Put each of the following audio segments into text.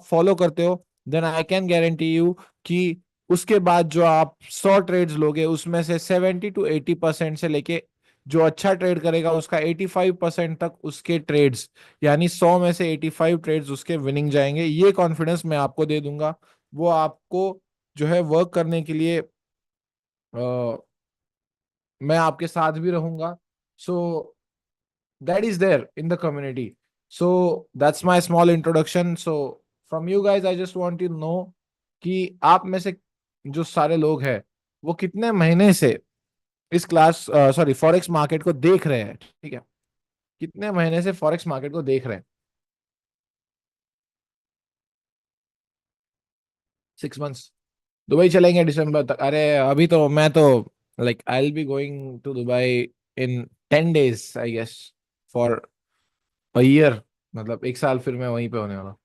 Follow करते हो, then I can guarantee you कि उसके बाद जो आप 100 ट्रेड्स लोगे उसमें से 70 to 80% से लेके जो अच्छा ट्रेड करेगा उसका 85% तक उसके ट्रेड्स, यानी 100 में से 85 ट्रेड्स उसके विनिंग जाएंगे। ये कॉन्फिडेंस मैं आपको दे दूंगा। वो आपको जो है वर्क करने के लिए मैं आपके साथ भी रहूंगा। So that is there in the community. So that's my small introduction. So from you guys I just want to know कि आप में से जो सारे लोग हैं वो कितने महीने से इस क्लास सॉरी फॉरेक्स मार्केट को देख रहे हैं, ठीक है? कितने महीने से फॉरेक्स मार्केट को देख रहे हैं? 6 मंथ्स। दुबई चलेंगे दिसंबर तक? अरे अभी तो मैं तो like I will be going to Dubai in 10 days I guess, for a year. मतलब 1 साल फिर मैं वहीं पे होने वाला हूँ।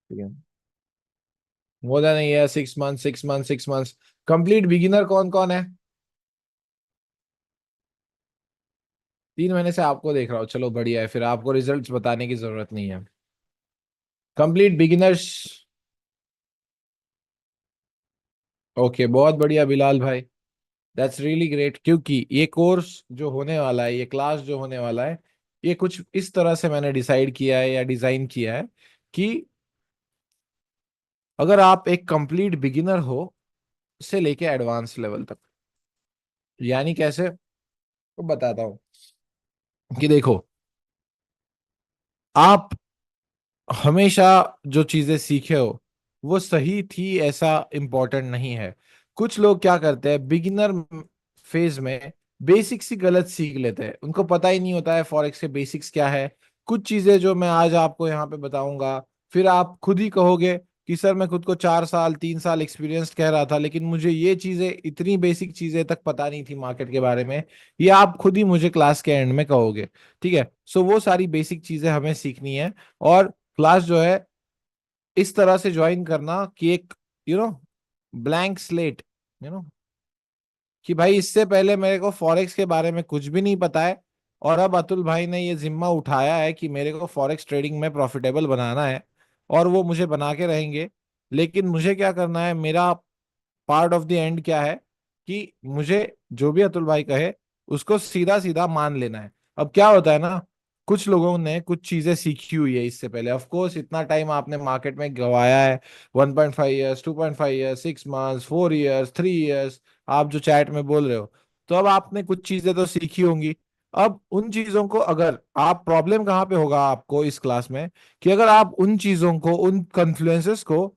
ठीक है, more than year, 6 month, 6 month, 6 months. Complete beginner कौन कौन है? 3 महीने से आपको देख रहा हूँ, चलो बढ़िया है, फिर आपको रिजल्ट्स बताने की जरूरत नहीं है। Complete beginners. ओके, बहुत बढ़िया बिलाल भाई, दैट्स रियली ग्रेट। क्योंकि ये कोर्स जो होने वाला है, ये क्लास जो होने वाला है, ये कुछ इस तरह से मैंने डिसाइड किया है या डिजाइन किया है कि अगर आप एक कंप्लीट बिगिनर हो से लेके एडवांस लेवल तक, यानी कैसे, तो बताता हूँ कि देखो, आप हमेशा जो चीजें सीखे हो वो सही थी ऐसा इम्पोर्टेंट नहीं है। कुछ लोग क्या करते हैं बिगिनर फेज में, बेसिक्स ही गलत सीख लेते हैं, उनको पता ही नहीं होता है फॉरेक्स के बेसिक्स क्या है। कुछ चीजें जो मैं आज आपको यहाँ पे बताऊंगा, फिर आप खुद ही कहोगे कि सर मैं खुद को 4 साल 3 साल एक्सपीरियंस कह रहा था लेकिन मुझे ये चीजें, इतनी बेसिक चीजें तक पता नहीं थी मार्केट के बारे में। ये आप खुद ही मुझे क्लास के एंड में कहोगे। ठीक है, सो वो सारी बेसिक चीजें हमें सीखनी है। और क्लास जो है इस तरह से ज्वाइन करना कि एक you know blank slate, you know कि भाई इससे पहले मेरे को फॉरेक्स के बारे में कुछ भी नहीं पता है, और अब अतुल भाई ने ये जिम्मा उठाया है कि मेरे को फॉरेक्स ट्रेडिंग में प्रॉफिटेबल बनाना है, और वो मुझे बना के रहेंगे। लेकिन मुझे क्या करना है, मेरा पार्ट ऑफ द एंड क्या है कि मुझे जो भी अतुल भाई कहे उसको सीधा सीधा मान लेना है। अब क्या होता है ना, कुछ लोगों ने कुछ चीजें सीखी हुई है इससे पहले, ऑफ कोर्स इतना टाइम आपने मार्केट में गवाया है, 1.5 years, 2.5 years, 6 months, 4 years, 3 years, आप जो चैट में बोल रहे हो, तो अब आपने कुछ चीजें तो सीखी होंगी। अब उन चीजों को, अगर आप, प्रॉब्लम कहाँ पे होगा आपको इस क्लास में, कि अगर आप उन चीजों को, उन कन्फ्लुएंसेस को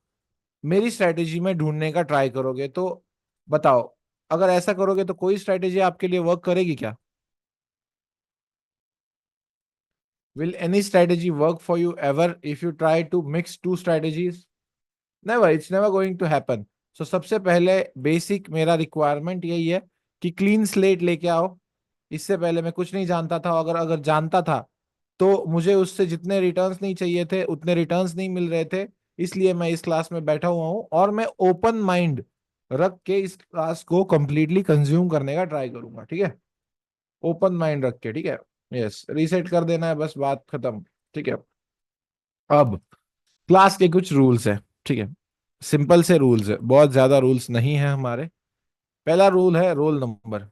मेरी स्ट्रैटेजी में ढूंढने का ट्राई करोगे, तो बताओ, अगर ऐसा करोगे तो कोई स्ट्रैटेजी आपके लिए वर्क करेगी क्या? Will any strategy work for you ever if you try to mix two strategies? Never, it's never going to happen. So सबसे पहले बेसिक मेरा रिक्वायरमेंट यही है कि क्लीन स्लेट लेके आओ। इससे पहले मैं कुछ नहीं जानता था, अगर अगर जानता था तो मुझे उससे जितने रिटर्न्स नहीं चाहिए थे उतने रिटर्न्स नहीं मिल रहे थे। इसलिए मैं इस क्लास में बैठा हुआ हूँ और मैं ओपन माइंड रख के इस क्लास को कंप्लीटली कंज्यूम करने का ट्राई करूंगा। ठीक है, ओपन माइंड रख के, ठीक है। यस, रीसेट कर देना है, बस बात खत्म। ठीक है, अब क्लास के कुछ रूल्स है, ठीक है? सिंपल से रूल्स है, बहुत ज्यादा रूल्स नहीं है हमारे। पहला रूल है रोल नंबर।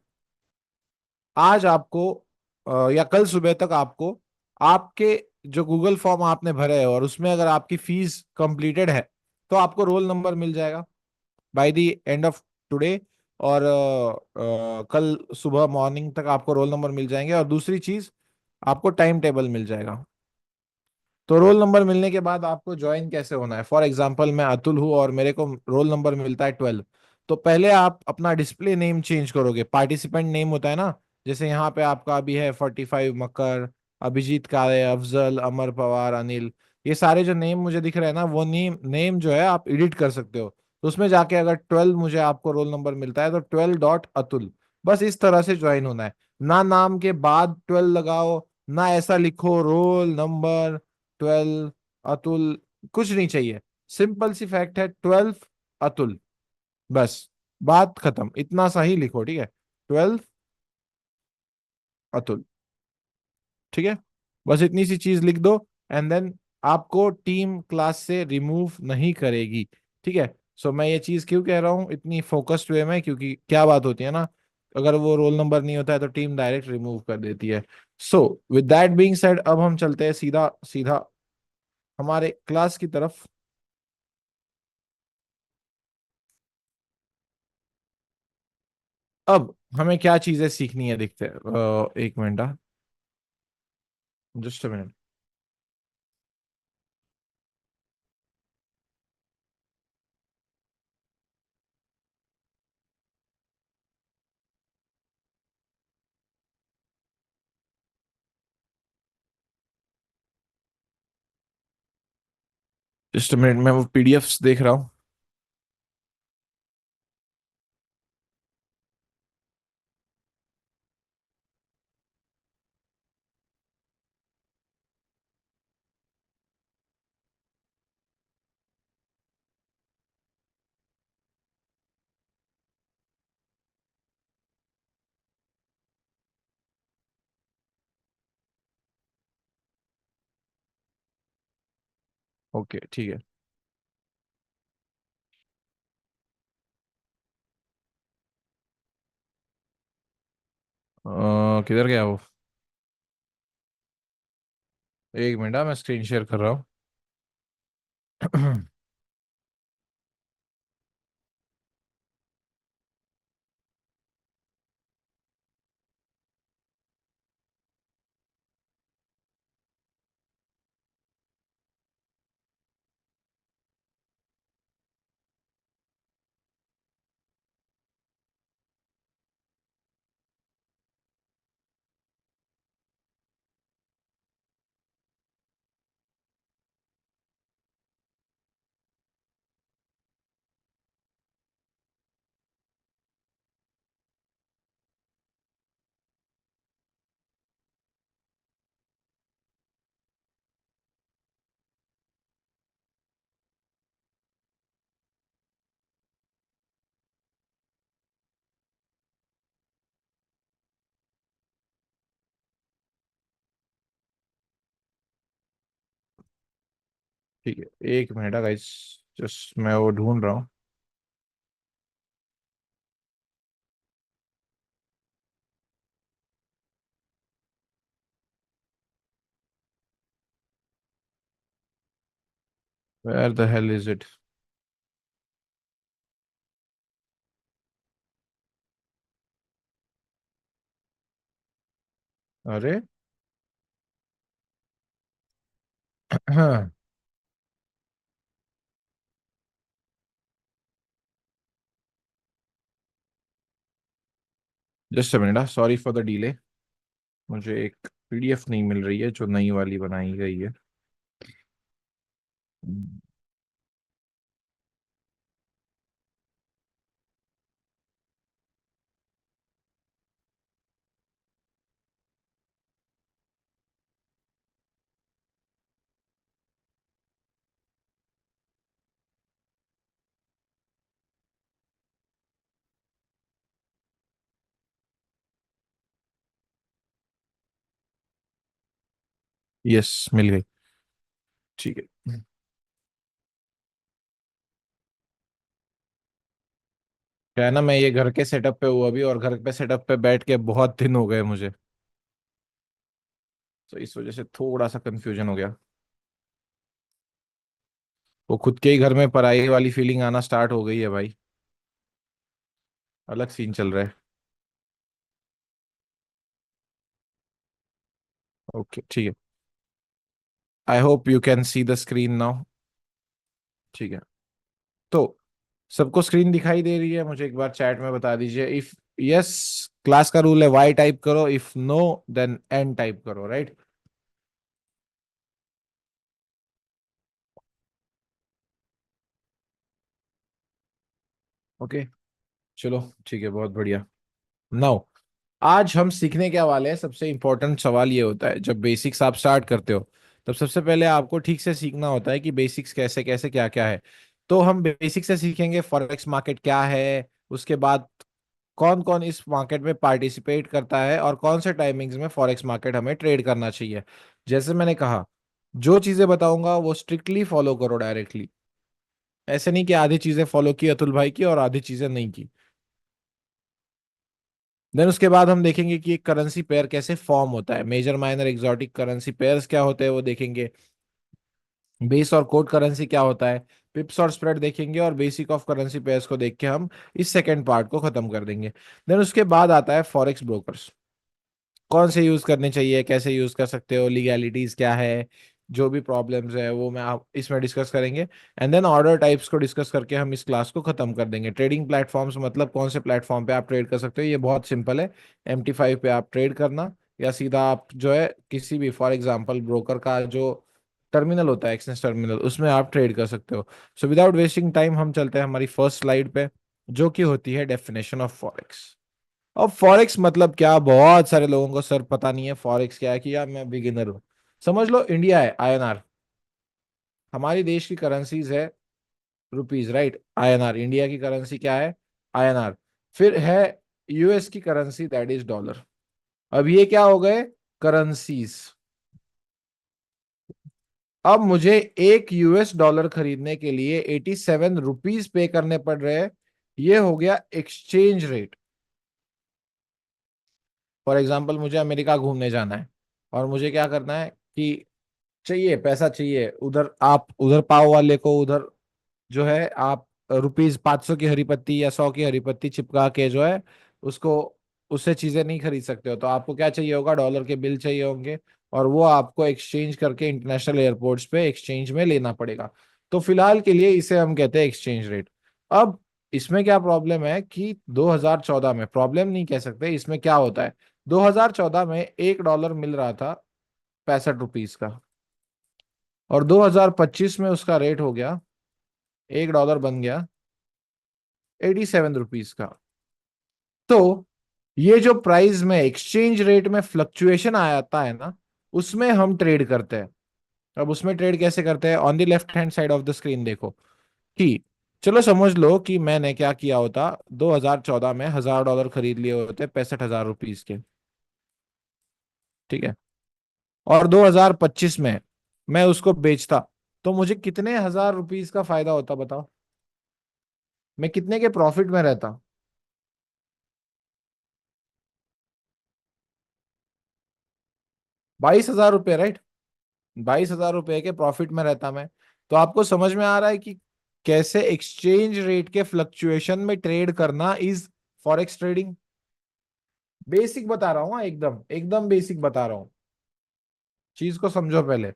आज आपको या कल सुबह तक आपको, आपके जो गूगल फॉर्म आपने भरे है और उसमें अगर आपकी फीस कंप्लीटेड है तो आपको रोल नंबर मिल जाएगा by the end of today. और कल सुबह मॉर्निंग तक आपको रोल नंबर मिल जाएंगे। और दूसरी चीज, आपको टाइम टेबल मिल जाएगा। तो रोल नंबर मिलने के बाद आपको ज्वाइन कैसे होना है, फॉर एग्जाम्पल मैं अतुल हूँ और मेरे को रोल नंबर मिलता है 12। तो पहले आप अपना डिस्प्ले नेम चेंज करोगे, पार्टिसिपेंट नेम होता है ना, जैसे यहाँ पे आपका अभी है 45 मकर, अभिजीत काले, अफजल, अमर पवार, अनिल, ये सारे जो नेम मुझे दिख रहे हैं ना, वो नेम नेम जो है आप एडिट कर सकते हो। तो उसमें जाके अगर 12 मुझे आपको रोल नंबर मिलता है तो 12 अतुल, बस इस तरह से ज्वाइन होना है। ना नाम के बाद 12 लगाओ, ना ऐसा लिखो रोल नंबर 12 अतुल, कुछ नहीं चाहिए। सिंपल सी फैक्ट है, 12 अतुल, बस बात खत्म, इतना सा ही लिखो, ठीक है? 12 अतुल। ठीक है, बस इतनी सी चीज लिख दो, एंड देन आपको टीम क्लास से रिमूव नहीं करेगी। ठीक है। सो मैं ये चीज क्यों कह रहा हूँ इतनी फोकस्ड वे में, क्योंकि क्या बात होती है ना, अगर वो रोल नंबर नहीं होता है तो टीम डायरेक्ट रिमूव कर देती है। So with that being said, अब हम चलते हैं सीधा सीधा हमारे क्लास की तरफ। अब हमें क्या चीजें सीखनी है, देखते हैं। एक minute, just a minute. Just a minute, मैं वो पीडीएफ्स देख रहा हूँ। ओके ठीक है। किधर गया वो? एक मिनट, मैं स्क्रीन शेयर कर रहा हूँ। ठीक है, एक मिनट गाइस, जस्ट मैं वो ढूंढ रहा हूँ। Where the hell is it? अरे हाँ, just a minute, sorry for the delay. मुझे एक पीडीएफ नहीं मिल रही है जो नई वाली बनाई गई है। यस, मिल गई। ठीक है। क्या है ना, मैं ये घर के सेटअप पे हूँ अभी, और घर पे सेटअप पे बैठ के बहुत दिन हो गए मुझे, तो इस वजह से थोड़ा सा कंफ्यूजन हो गया। वो खुद के ही घर में पढ़ाई वाली फीलिंग आना स्टार्ट हो गई है भाई। अलग सीन चल रहा है। ओके ठीक है। I hope you can see the screen now. ठीक है। तो सबको स्क्रीन दिखाई दे रही है? मुझे एक बार चैट में बता दीजिए। इफ यस, क्लास का रूल है वाई टाइप करो, if no then N type करो, राइट? ओके, चलो ठीक है, बहुत बढ़िया। नाउ, आज हम सीखने क्या वाले हैं, सबसे इंपॉर्टेंट सवाल ये होता है, जब बेसिक्स आप स्टार्ट करते हो तब सबसे पहले आपको ठीक से सीखना होता है कि बेसिक्स कैसे कैसे क्या क्या है। तो हम बेसिक से सीखेंगे, फॉरेक्स मार्केट क्या है, उसके बाद कौन कौन इस मार्केट में पार्टिसिपेट करता है और कौन से टाइमिंग्स में फॉरेक्स मार्केट हमें ट्रेड करना चाहिए। जैसे मैंने कहा, जो चीजें बताऊंगा वो स्ट्रिक्टली फॉलो करो डायरेक्टली। ऐसे नहीं कि आधी चीजें फॉलो की अतुल भाई की और आधी चीजें नहीं की। देन उसके बाद हम देखेंगे कि एक करेंसी पेयर कैसे फॉर्म होता है, major minor exotic currency pairs क्या होते हैं वो देखेंगे, बेस और कोड करेंसी क्या होता है, पिप्स और स्प्रेड देखेंगे, और बेसिक ऑफ करेंसी पेयर्स को देख के हम इस सेकंड पार्ट को खत्म कर देंगे। देन उसके बाद आता है फॉरेक्स ब्रोकर्स, कौन से यूज करने चाहिए, कैसे यूज कर सकते हो, लीगैलिटीज क्या है, जो भी प्रॉब्लम्स है वो मैं आप इसमें डिस्कस करेंगे। एंड देन ऑर्डर टाइप्स को डिस्कस करके हम इस क्लास को खत्म कर देंगे। ट्रेडिंग प्लेटफॉर्म्स मतलब कौन से प्लेटफॉर्म पे आप ट्रेड कर सकते हो, ये बहुत सिंपल है। MT5 पे आप ट्रेड करना, या सीधा आप जो है किसी भी फॉर एग्जांपल ब्रोकर का जो टर्मिनल होता है, एक्सचेंज टर्मिनल, उसमें आप ट्रेड कर सकते हो। सो विदाउट वेस्टिंग टाइम हम चलते हैं हमारी फर्स्ट स्लाइड पे, जो कि होती है डेफिनेशन ऑफ फॉरेक्स। अब फॉरेक्स मतलब क्या, बहुत सारे लोगों को सर पता नहीं है फॉरेक्स क्या है, कि यार मैं बिगिनर हूं। समझ लो इंडिया है INR, हमारी देश की करेंसीज है रुपीज, राइट। INR इंडिया की करेंसी क्या है, INR। फिर है US की करेंसी, दैट इज डॉलर। अब ये क्या हो गए, करेंसीज। अब मुझे एक US डॉलर खरीदने के लिए 87 रुपीज पे करने पड़ रहे हैं। ये हो गया एक्सचेंज रेट। फॉर एग्जाम्पल मुझे अमेरिका घूमने जाना है, और मुझे क्या करना है कि चाहिए, पैसा चाहिए, उधर आप उधर पाव वाले को उधर जो है आप ₹500 की हरी पत्ती या 100 की हरी पत्ती चिपका के जो है उसको, उससे चीजें नहीं खरीद सकते हो। तो आपको क्या चाहिए होगा, डॉलर के बिल चाहिए होंगे, और वो आपको एक्सचेंज करके इंटरनेशनल एयरपोर्ट्स पे एक्सचेंज में लेना पड़ेगा। तो फिलहाल के लिए इसे हम कहते हैं एक्सचेंज रेट। अब इसमें क्या प्रॉब्लम है कि 2014 में, प्रॉब्लम नहीं कह सकते, इसमें क्या होता है, 2014 में $1 मिल रहा था 65 रुपीज का, और 2025 में उसका रेट हो गया, $1 बन गया 87 रुपीज का। तो ये जो प्राइस में एक्सचेंज रेट में फ्लक्चुएशन आता है ना, उसमें हम ट्रेड करते हैं। अब उसमें ट्रेड कैसे करते हैं, on the left hand side of the screen देखो कि, चलो समझ लो कि मैंने क्या किया होता, 2014 में $1000 खरीद लिए होते 65,000 रुपीज के, ठीक है, और 2025 में मैं उसको बेचता, तो मुझे कितने हजार रुपीज का फायदा होता बताओ, मैं कितने के प्रॉफिट में रहता। 22,000 रुपये, राइट। 22,000 रुपये के प्रॉफिट में रहता मैं। तो आपको समझ में आ रहा है कि कैसे एक्सचेंज रेट के फ्लक्चुएशन में ट्रेड करना इज फॉरेक्स ट्रेडिंग। बेसिक बता रहा हूँ, हाँ, एकदम एकदम बेसिक बता रहा हूँ। चीज को समझो पहले,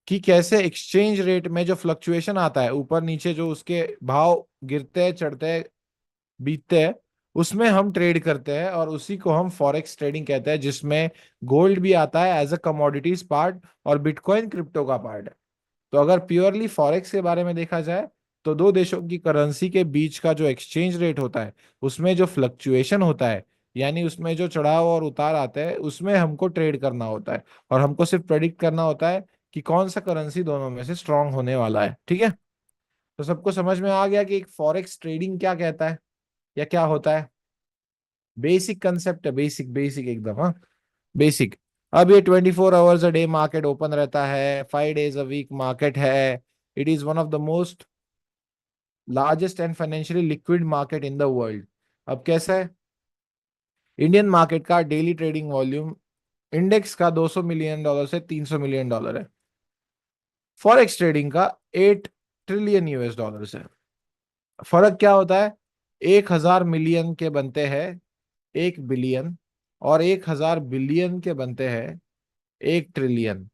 कि कैसे एक्सचेंज रेट में जो फ्लक्चुएशन आता है, ऊपर नीचे जो उसके भाव गिरते हैं, चढ़ते हैं, बीतते हैं, उसमें हम ट्रेड करते हैं, और उसी को हम फॉरेक्स ट्रेडिंग कहते हैं, जिसमें गोल्ड भी आता है एज अ कमोडिटीज पार्ट, और बिटकॉइन क्रिप्टो का पार्ट है। तो अगर प्योरली फॉरेक्स के बारे में देखा जाए, तो दो देशों की करेंसी के बीच का जो एक्सचेंज रेट होता है, उसमें जो फ्लक्चुएशन होता है, यानी उसमें जो चढ़ाव और उतार आते हैं, उसमें हमको ट्रेड करना होता है, और हमको सिर्फ प्रेडिक्ट करना होता है कि कौन सा करेंसी दोनों में से स्ट्रांग होने वाला है, ठीक है। तो सबको समझ में आ गया कि एक फॉरेक्स ट्रेडिंग क्या कहता है या क्या होता है। बेसिक कंसेप्ट है, बेसिक बेसिक एकदम, हाँ, बेसिक। अब ये 24 hours a day market open रहता है, 5 डेज अ वीक मार्केट है। It is one of the most largest and financially liquid market in the world. अब कैसा है, इंडियन मार्केट का डेली ट्रेडिंग वॉल्यूम इंडेक्स का $200 मिलियन से $300 मिलियन है, फॉरेक्स ट्रेडिंग का $8 ट्रिलियन है। फर्क क्या होता है, 1,000 मिलियन के बनते हैं 1 बिलियन, और 1,000 बिलियन के बनते हैं 1 ट्रिलियन।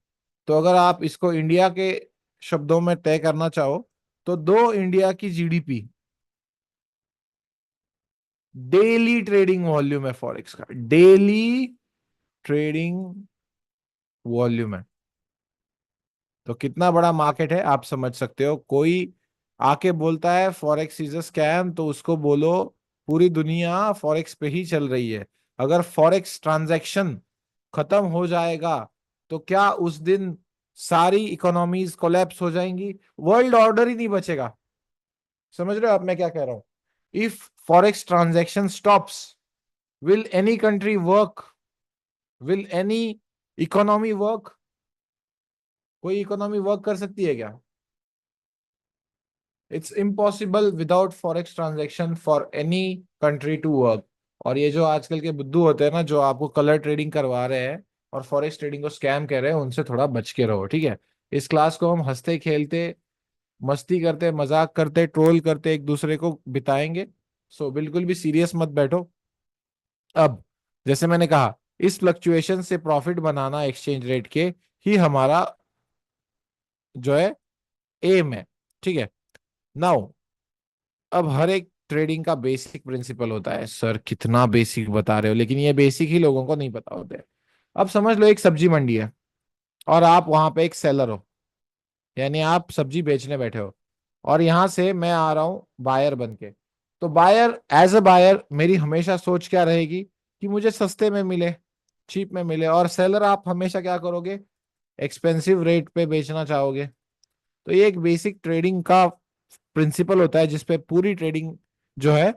तो अगर आप इसको इंडिया के शब्दों में तय करना चाहो, तो दो इंडिया की GDP डेली ट्रेडिंग वॉल्यूम है फॉरेक्स का, डेली ट्रेडिंग वॉल्यूम है। तो कितना बड़ा मार्केट है आप समझ सकते हो। कोई आके बोलता है फॉरेक्स इज अ स्कैम, तो उसको बोलो पूरी दुनिया फॉरेक्स पे ही चल रही है। अगर फॉरेक्स ट्रांजैक्शन खत्म हो जाएगा, तो क्या उस दिन सारी इकोनॉमीज कोलैप्स हो जाएंगी, वर्ल्ड ऑर्डर ही नहीं बचेगा। समझ रहे हो आप मैं क्या कह रहा हूं, if forex transaction stops, will any country work, will any economy work? कोई इकोनॉमी वर्क कर सकती है क्या? It's impossible without forex transaction for any country to work. और ये जो आजकल के बुद्धू होते हैं ना, जो आपको कलर ट्रेडिंग करवा रहे हैं और फॉरेक्स ट्रेडिंग को स्कैम कह रहे हैं, उनसे थोड़ा बच के रहो, ठीक है? इस क्लास को हम हंसते खेलते, मस्ती करते, मजाक करते, ट्रोल करते एक दूसरे को बिताएंगे। सो बिल्कुल भी सीरियस मत बैठो। अब जैसे मैंने कहा, इस फ्लक्चुएशन से प्रॉफिट बनाना एक्सचेंज रेट के ही हमारा जो है एम है, ठीक है? नाउ, अब हर एक ट्रेडिंग का बेसिक प्रिंसिपल होता है। सर कितना बेसिक बता रहे हो, लेकिन ये बेसिक ही लोगों को नहीं पता होते हैं। अब समझ लो एक सब्जी मंडी है और आप वहां पे एक सेलर हो, यानी आप सब्जी बेचने बैठे हो, और यहां से मैं आ रहा हूं बायर बन के। तो बायर, एज अ बायर, मेरी हमेशा सोच क्या रहेगी कि मुझे सस्ते में मिले, चीप में मिले। और सेलर, आप हमेशा क्या करोगे? एक्सपेंसिव रेट पे बेचना चाहोगे। तो ये एक बेसिक ट्रेडिंग का प्रिंसिपल होता है जिसपे पूरी ट्रेडिंग जो है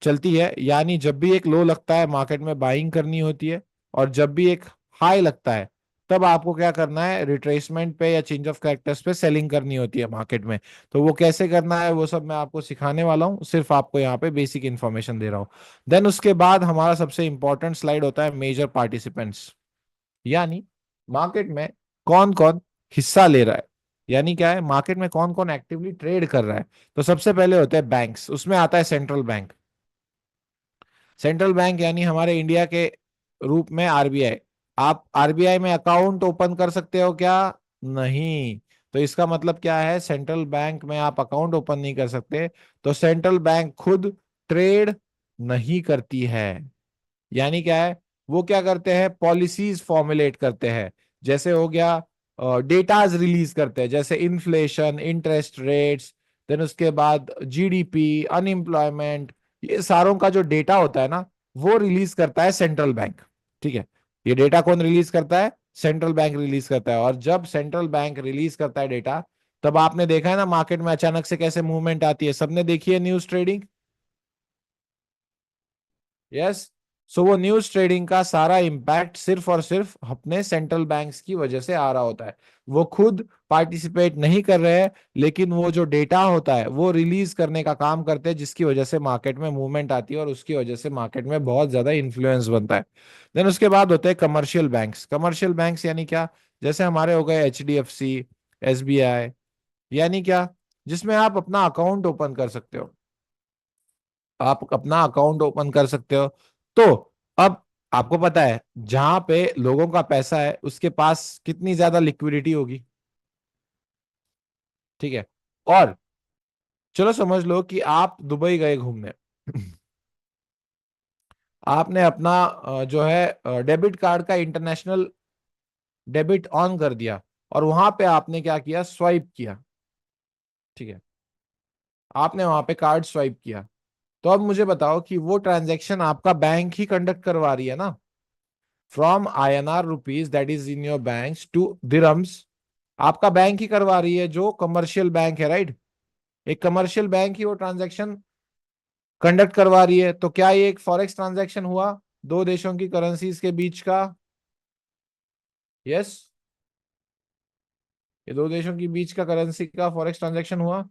चलती है। यानी जब भी एक लो लगता है मार्केट में बाइंग करनी होती है, और जब भी एक हाई लगता है तब आपको क्या करना है? रिट्रेसमेंट पे या चेंज ऑफ कैरेक्टर्स पे सेलिंग करनी होती है मार्केट में। तो वो कैसे करना है वो सब मैं आपको सिखाने वाला हूँ, सिर्फ आपको यहाँ पे बेसिक इन्फॉर्मेशन दे रहा हूँ। देन उसके बाद हमारा सबसे इंपॉर्टेंट स्लाइड होता है मेजर पार्टिसिपेंट्स, यानी मार्केट में कौन कौन हिस्सा ले रहा है, यानी क्या है, मार्केट में कौन कौन एक्टिवली ट्रेड कर रहा है। तो सबसे पहले होते हैं बैंक्स, उसमें आता है सेंट्रल बैंक। सेंट्रल बैंक यानी हमारे इंडिया के रूप में आरबीआई। आप आरबीआई में अकाउंट ओपन कर सकते हो क्या? नहीं। तो इसका मतलब क्या है? सेंट्रल बैंक में आप अकाउंट ओपन नहीं कर सकते। तो सेंट्रल बैंक खुद ट्रेड नहीं करती है। यानी क्या है? वो क्या करते हैं? पॉलिसीज फॉर्मुलेट करते हैं। जैसे हो गया, डेटाज रिलीज करते हैं, जैसे इन्फ्लेशन, इंटरेस्ट रेट्स, देन उसके बाद जीडीपी, अनएम्प्लॉयमेंट, ये सारों का जो डेटा होता है ना, वो रिलीज करता है सेंट्रल बैंक, ठीक है? ये डेटा कौन रिलीज करता है? सेंट्रल बैंक रिलीज करता है। और जब सेंट्रल बैंक रिलीज करता है डेटा, तब आपने देखा है ना मार्केट में अचानक से कैसे मूवमेंट आती है। सबने देखी है न्यूज ट्रेडिंग? यस। सो वो न्यूज ट्रेडिंग का सारा इम्पैक्ट सिर्फ और सिर्फ अपने सेंट्रल बैंक्स की वजह से आ रहा होता है। वो खुद पार्टिसिपेट नहीं कर रहे हैं, लेकिन वो जो डेटा होता है वो रिलीज करने का काम करते हैं, जिसकी वजह से मार्केट में मूवमेंट आती है और उसकी वजह से मार्केट में बहुत ज्यादा इन्फ्लुएंस बनता है। देन उसके बाद होते हैं कमर्शियल बैंक्स। कमर्शियल बैंक्स यानी क्या? जैसे हमारे हो गए एचडीएफसी, एसबीआई, यानी क्या? जिसमें आप अपना अकाउंट ओपन कर सकते हो, आप अपना अकाउंट ओपन कर सकते हो। तो अब आपको पता है जहां पे लोगों का पैसा है उसके पास कितनी ज्यादा लिक्विडिटी होगी, ठीक है? और चलो समझ लो कि आप दुबई गए घूमने। आपने अपना जो है डेबिट कार्ड का इंटरनेशनल डेबिट ऑन कर दिया, और वहां पे आपने क्या किया? स्वाइप किया, ठीक है? आपने वहां पे कार्ड स्वाइप किया। तो अब मुझे बताओ कि वो ट्रांजैक्शन आपका बैंक ही कंडक्ट करवा रही है ना, from INR rupees that is in your bank to dirhams. आपका बैंक ही करवा रही है, जो कमर्शियल बैंक है, राइट? एक कमर्शियल बैंक ही वो ट्रांजैक्शन कंडक्ट करवा रही है। तो क्या ये एक फॉरेक्स ट्रांजैक्शन हुआ दो देशों की करेंसीज के बीच का? यस, ये दो देशों के बीच का करेंसी का फॉरेक्स ट्रांजैक्शन हुआ,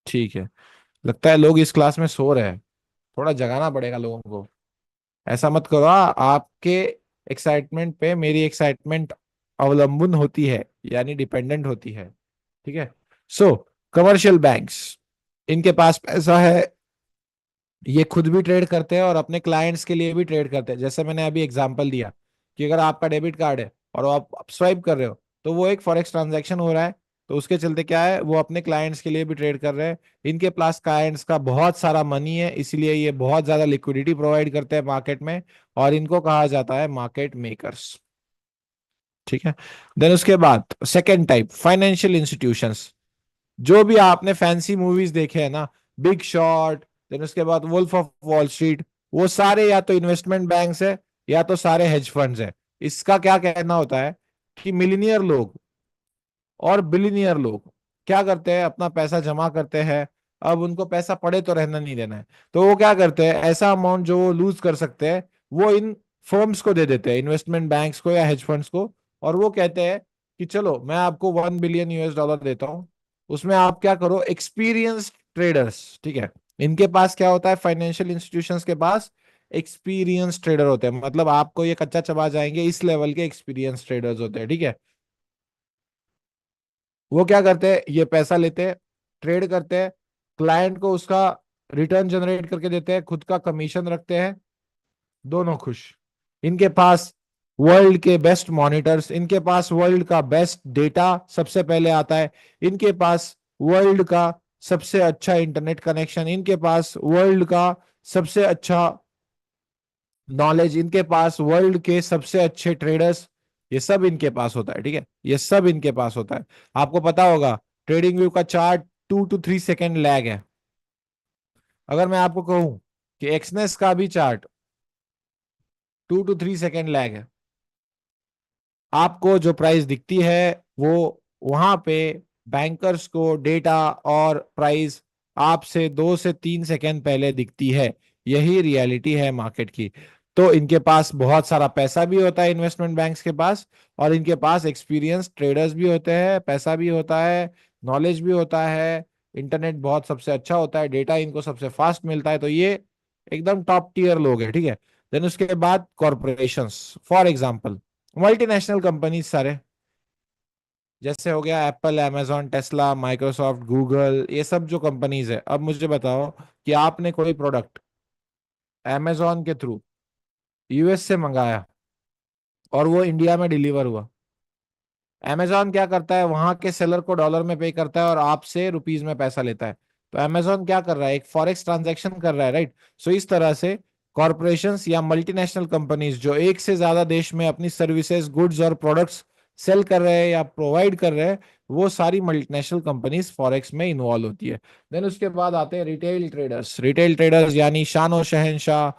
ठीक है? लगता है लोग इस क्लास में सो रहे हैं, थोड़ा जगाना पड़ेगा लोगों को। ऐसा मत करो, आपके एक्साइटमेंट पे मेरी एक्साइटमेंट अवलंबन होती है, यानी डिपेंडेंट होती है, ठीक है? सो कमर्शियल बैंक्स, इनके पास पैसा है, ये खुद भी ट्रेड करते हैं और अपने क्लाइंट्स के लिए भी ट्रेड करते हैं। जैसे मैंने अभी एग्जांपल दिया कि अगर आपका डेबिट कार्ड है और आप स्वाइप कर रहे हो, तो वो एक फॉरेक्स ट्रांजैक्शन हो रहा है। तो उसके चलते क्या है, वो अपने क्लाइंट्स के लिए भी ट्रेड कर रहे हैं। इनके पास क्लाइंट्स का बहुत सारा मनी है, इसलिए ये बहुत ज्यादा लिक्विडिटी प्रोवाइड करते हैं मार्केट में, और इनको कहा जाता है मार्केट मेकर्स, ठीक है? देन उसके बाद सेकेंड टाइप, फाइनेंशियल इंस्टीट्यूशंस। जो भी आपने फैंसी मूवीज देखे हैं ना, बिग शॉट, देन उसके बाद वुल्फ ऑफ वॉल स्ट्रीट, वो सारे या तो इन्वेस्टमेंट बैंक्स है या तो सारे हेज फंड्स है। इसका क्या कहना होता है कि मिलीनियर लोग और बिलीनियर लोग क्या करते हैं? अपना पैसा जमा करते हैं अब उनको पैसा पड़े तो रहना नहीं देना है, तो वो क्या करते हैं, ऐसा अमाउंट जो वो लूज कर सकते हैं वो इन फर्म्स को दे देते हैं, इन्वेस्टमेंट बैंक्स को या हेज फंड्स को। और वो कहते हैं कि चलो मैं आपको 1 बिलियन US डॉलर देता हूँ, उसमें आप क्या करो, एक्सपीरियंस ट्रेडर्स, ठीक है। इनके पास क्या होता है, फाइनेंशियल इंस्टीट्यूशंस के पास एक्सपीरियंस ट्रेडर होते हैं, मतलब आपको ये कच्चा चबा जाएंगे इस लेवल के एक्सपीरियंस ट्रेडर्स होते हैं, ठीक है। वो क्या करते हैं, ये पैसा लेते हैं, ट्रेड करते हैं, क्लाइंट को उसका रिटर्न जनरेट करके देते हैं, खुद का कमीशन रखते हैं, दोनों खुश। इनके पास वर्ल्ड के बेस्ट मॉनिटर्स, इनके पास वर्ल्ड का बेस्ट डेटा सबसे पहले आता है, इनके पास वर्ल्ड का सबसे अच्छा इंटरनेट कनेक्शन, इनके पास वर्ल्ड का सबसे अच्छा नॉलेज, इनके पास वर्ल्ड के सबसे अच्छे ट्रेडर्स, ये सब इनके पास होता है, ठीक है, ये सब इनके पास होता है। आपको पता होगा ट्रेडिंग व्यू का चार्ट 2 to 3 सेकेंड लैग है। अगर मैं आपको कहूं कि एक्सनेस का भी चार्ट 2 to 3 सेकेंड लैग है, आपको जो प्राइस दिखती है वो वहां पे बैंकर्स को डेटा और प्राइस आपसे 2 से 3 सेकेंड पहले दिखती है। यही रियलिटी है मार्केट की। तो इनके पास बहुत सारा पैसा भी होता है इन्वेस्टमेंट बैंक्स के पास, और इनके पास एक्सपीरियंस ट्रेडर्स भी होते हैं, पैसा भी होता है, नॉलेज भी होता है, इंटरनेट बहुत सबसे अच्छा होता है, डेटा इनको सबसे फास्ट मिलता है, तो ये एकदम टॉप टीयर लोग हैं, ठीक है। देन उसके बाद corporations, for example multinational companies सारे, जैसे हो गया Apple, amazon, Tesla, Microsoft, Google, ये सब जो कंपनीज है। अब मुझे बताओ कि आपने कोई प्रोडक्ट amazon के थ्रू US से मंगाया और वो इंडिया में डिलीवर हुआ। amazon क्या करता है, वहां के सेलर को डॉलर में पे करता है और आपसे रुपीज में पैसा लेता है। तो amazon क्या कर रहा है, एक फॉरेक्स ट्रांजैक्शन कर रहा है, राइट। सो इस तरह से कॉरपोरेशंस या मल्टीनेशनल कंपनीज जो एक से ज्यादा देश में अपनी सर्विसेज, गुड्स और प्रोडक्ट्स सेल कर रहे हैं या प्रोवाइड कर रहे हैं, वो सारी मल्टीनेशनल कंपनीज फॉरेक्स में इन्वॉल्व होती है। देन उसके बाद आते हैं रिटेल ट्रेडर्स। रिटेल ट्रेडर्स यानी शानो शहनशाह,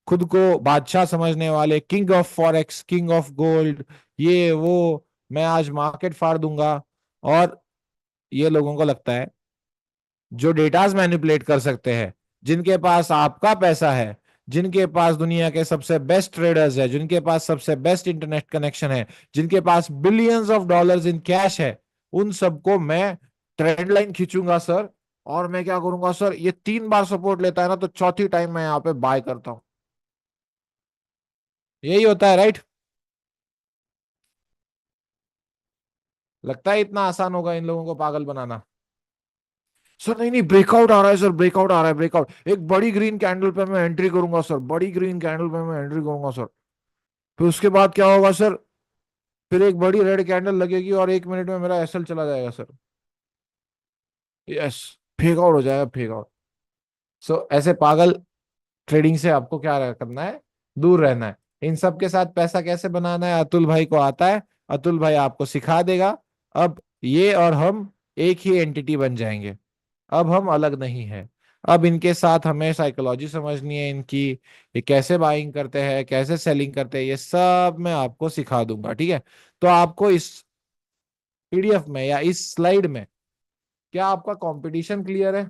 खुद को बादशाह समझने वाले, king of forex, king of gold, ये वो, मैं आज मार्केट फाड़ दूंगा। और ये लोगों को लगता है जो डेटाज मैनिपुलेट कर सकते हैं, जिनके पास आपका पैसा है, जिनके पास दुनिया के सबसे बेस्ट ट्रेडर्स है, जिनके पास सबसे बेस्ट इंटरनेट कनेक्शन है, जिनके पास billions of dollars in cash है, उन सबको मैं ट्रेंड लाइन खींचूंगा सर। और मैं क्या करूंगा सर, ये 3 बार सपोर्ट लेता है ना, तो चौथी टाइम मैं यहाँ पे बाय करता हूं। यही होता है, राइट। लगता है इतना आसान होगा इन लोगों को पागल बनाना। सर नहीं नहीं, ब्रेकआउट आ रहा है सर, ब्रेकआउट आ रहा है, ब्रेकआउट, एक बड़ी ग्रीन कैंडल पे मैं एंट्री करूंगा सर, बड़ी ग्रीन कैंडल पे मैं एंट्री करूंगा सर। फिर उसके बाद क्या होगा सर, फिर एक बड़ी रेड कैंडल लगेगी और 1 मिनट में मेरा एसएल चला जाएगा सर। यस, फेक आउट हो जाएगा, फेक आउट। सो ऐसे पागल ट्रेडिंग से आपको क्या करना है, दूर रहना है। इन सब के साथ पैसा कैसे बनाना है, अतुल भाई को आता है, अतुल भाई आपको सिखा देगा। अब ये और हम एक ही एंटिटी बन जाएंगे, अब हम अलग नहीं है। अब इनके साथ हमें साइकोलॉजी समझनी है इनकी, ये कैसे बाइंग करते हैं, कैसे सेलिंग करते हैं, ये सब मैं आपको सिखा दूंगा, ठीक है। तो आपको इस PDF में या इस स्लाइड में, क्या आपका कंपटीशन क्लियर है,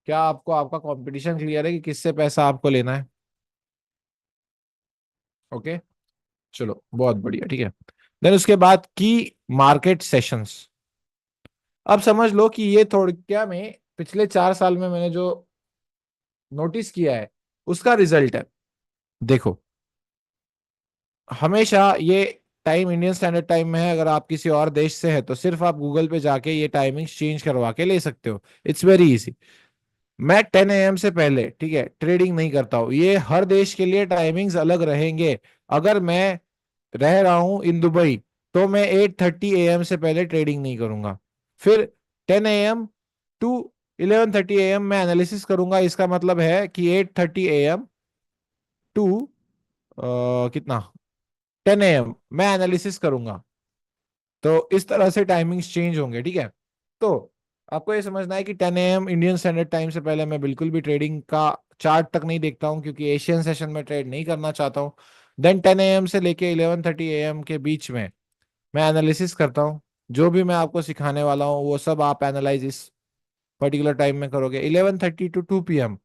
क्या आपको आपका कंपटीशन क्लियर है कि किससे पैसा आपको लेना है? ओके, चलो बहुत बढ़िया, ठीक है। देन उसके बाद की मार्केट सेशंस। अब समझ लो कि ये थोड़ी क्या, में पिछले 4 साल में मैंने जो नोटिस किया है उसका रिजल्ट है। देखो, हमेशा ये टाइम इंडियन स्टैंडर्ड टाइम में है, अगर आप किसी और देश से है तो सिर्फ आप गूगल पे जाके ये टाइमिंग चेंज करवा के ले सकते हो, इट्स वेरी इजी। मैं 10 AM से पहले, ठीक है, ट्रेडिंग नहीं करता हूँ, ये हर देश के लिए टाइमिंग्स अलग रहेंगे। अगर मैं रह रहा हूं इन दुबई, तो मैं 8:30 AM से पहले ट्रेडिंग नहीं करूंगा। फिर 10 AM to 11:30 AM मैं एनालिसिस करूंगा, इसका मतलब है कि 8:30 AM टू कितना, 10 AM मैं एनालिसिस करूंगा। तो इस तरह से टाइमिंग्स चेंज होंगे, ठीक है। तो आपको ये समझना है कि 10 AM इंडियन स्टैंडर्ड टाइम से पहले मैं बिल्कुल भी ट्रेडिंग का चार्ट तक नहीं देखता हूं, क्योंकि एशियन सेशन में ट्रेड नहीं करना चाहता हूं। देन 10 AM से लेके 11:30 AM के बीच में मैं एनालिसिस करता हूँ, जो भी मैं आपको सिखाने वाला हूँ वो सब आप एनालाइज इस पर्टिकुलर टाइम में करोगे। 11:30 to 2 p.m.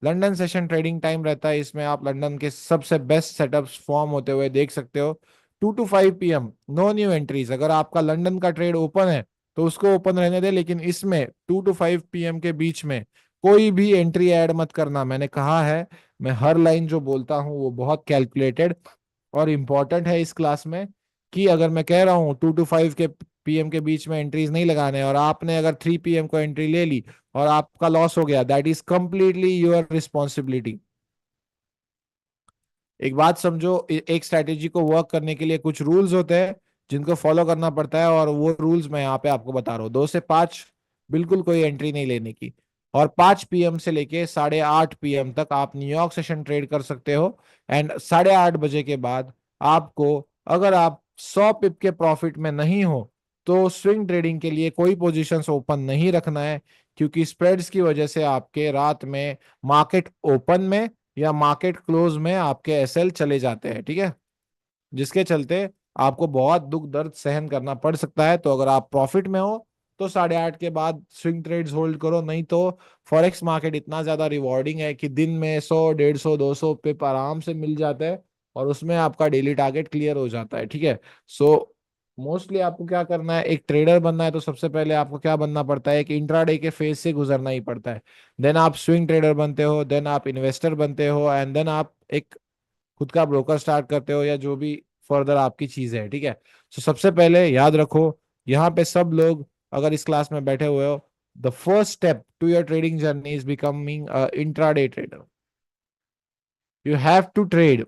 London session trading time रहता है। इसमें आप लंदन के सबसे बेस्ट सेटअप्स फॉर्म होते हुए देख सकते हो। 2 to 5 p.m. No new entries. अगर आपका लंदन का ट्रेड ओपन है तो उसको ओपन रहने दे, लेकिन इसमें 2 to 5 p.m. के बीच में कोई भी एंट्री ऐड मत करना। मैंने कहा है, मैं हर लाइन जो बोलता हूँ वो बहुत कैलकुलेटेड और इम्पोर्टेंट है इस क्लास में। कि अगर मैं कह रहा हूँ 2 to 5 के पीएम के बीच में एंट्रीज नहीं लगाने, और आपने अगर 3 p.m. को एंट्री ले ली और आपका लॉस हो गया, that is completely your responsibility. एक बात समझो, एक स्ट्रैटेजी को वर्क करने के लिए कुछ रूल्स होते हैं जिनको फॉलो करना पड़ता है, और वो रूल्स मैं यहाँ पे आपको बता रहा हूँ। 2 से 5 बिल्कुल कोई एंट्री नहीं लेने की, और 5 p.m. से लेके 8:30 p.m. तक आप न्यूयॉर्क सेशन ट्रेड कर सकते हो। एंड 8:30 बजे के बाद आपको, अगर आप 100 पिप के प्रॉफिट में नहीं हो तो स्विंग ट्रेडिंग के लिए कोई पोजीशंस ओपन नहीं रखना है, क्योंकि स्प्रेड्स की वजह से आपके रात में मार्केट ओपन में या मार्केट क्लोज में आपके एसएल चले जाते हैं, ठीक है। जिसके चलते आपको बहुत दुख दर्द सहन करना पड़ सकता है। तो अगर आप प्रॉफिट में हो तो 8:30 के बाद स्विंग ट्रेड्स होल्ड करो, नहीं तो फॉरेक्स मार्केट इतना ज्यादा रिवॉर्डिंग है कि दिन में 100, 150, 200 पिप आराम से मिल जाता है, और उसमें आपका डेली टारगेट क्लियर हो जाता है, ठीक है। सो मोस्टली आपको क्या करना है, एक ट्रेडर बनना है तो सबसे पहले आपको क्या बनना पड़ता है, कि इंट्राडे के फेज से गुजरना ही पड़ता है। देन आप स्विंग ट्रेडर बनते हो, देन आप इन्वेस्टर बनते हो, एंड देन आप एक खुद का ब्रोकर स्टार्ट करते हो, या जो भी फर्दर आपकी चीज है, ठीक है। तो सबसे पहले याद रखो, यहाँ पे सब लोग अगर इस क्लास में बैठे हुए हो, the first step to your trading journey is becoming intraday trader. You have to trade,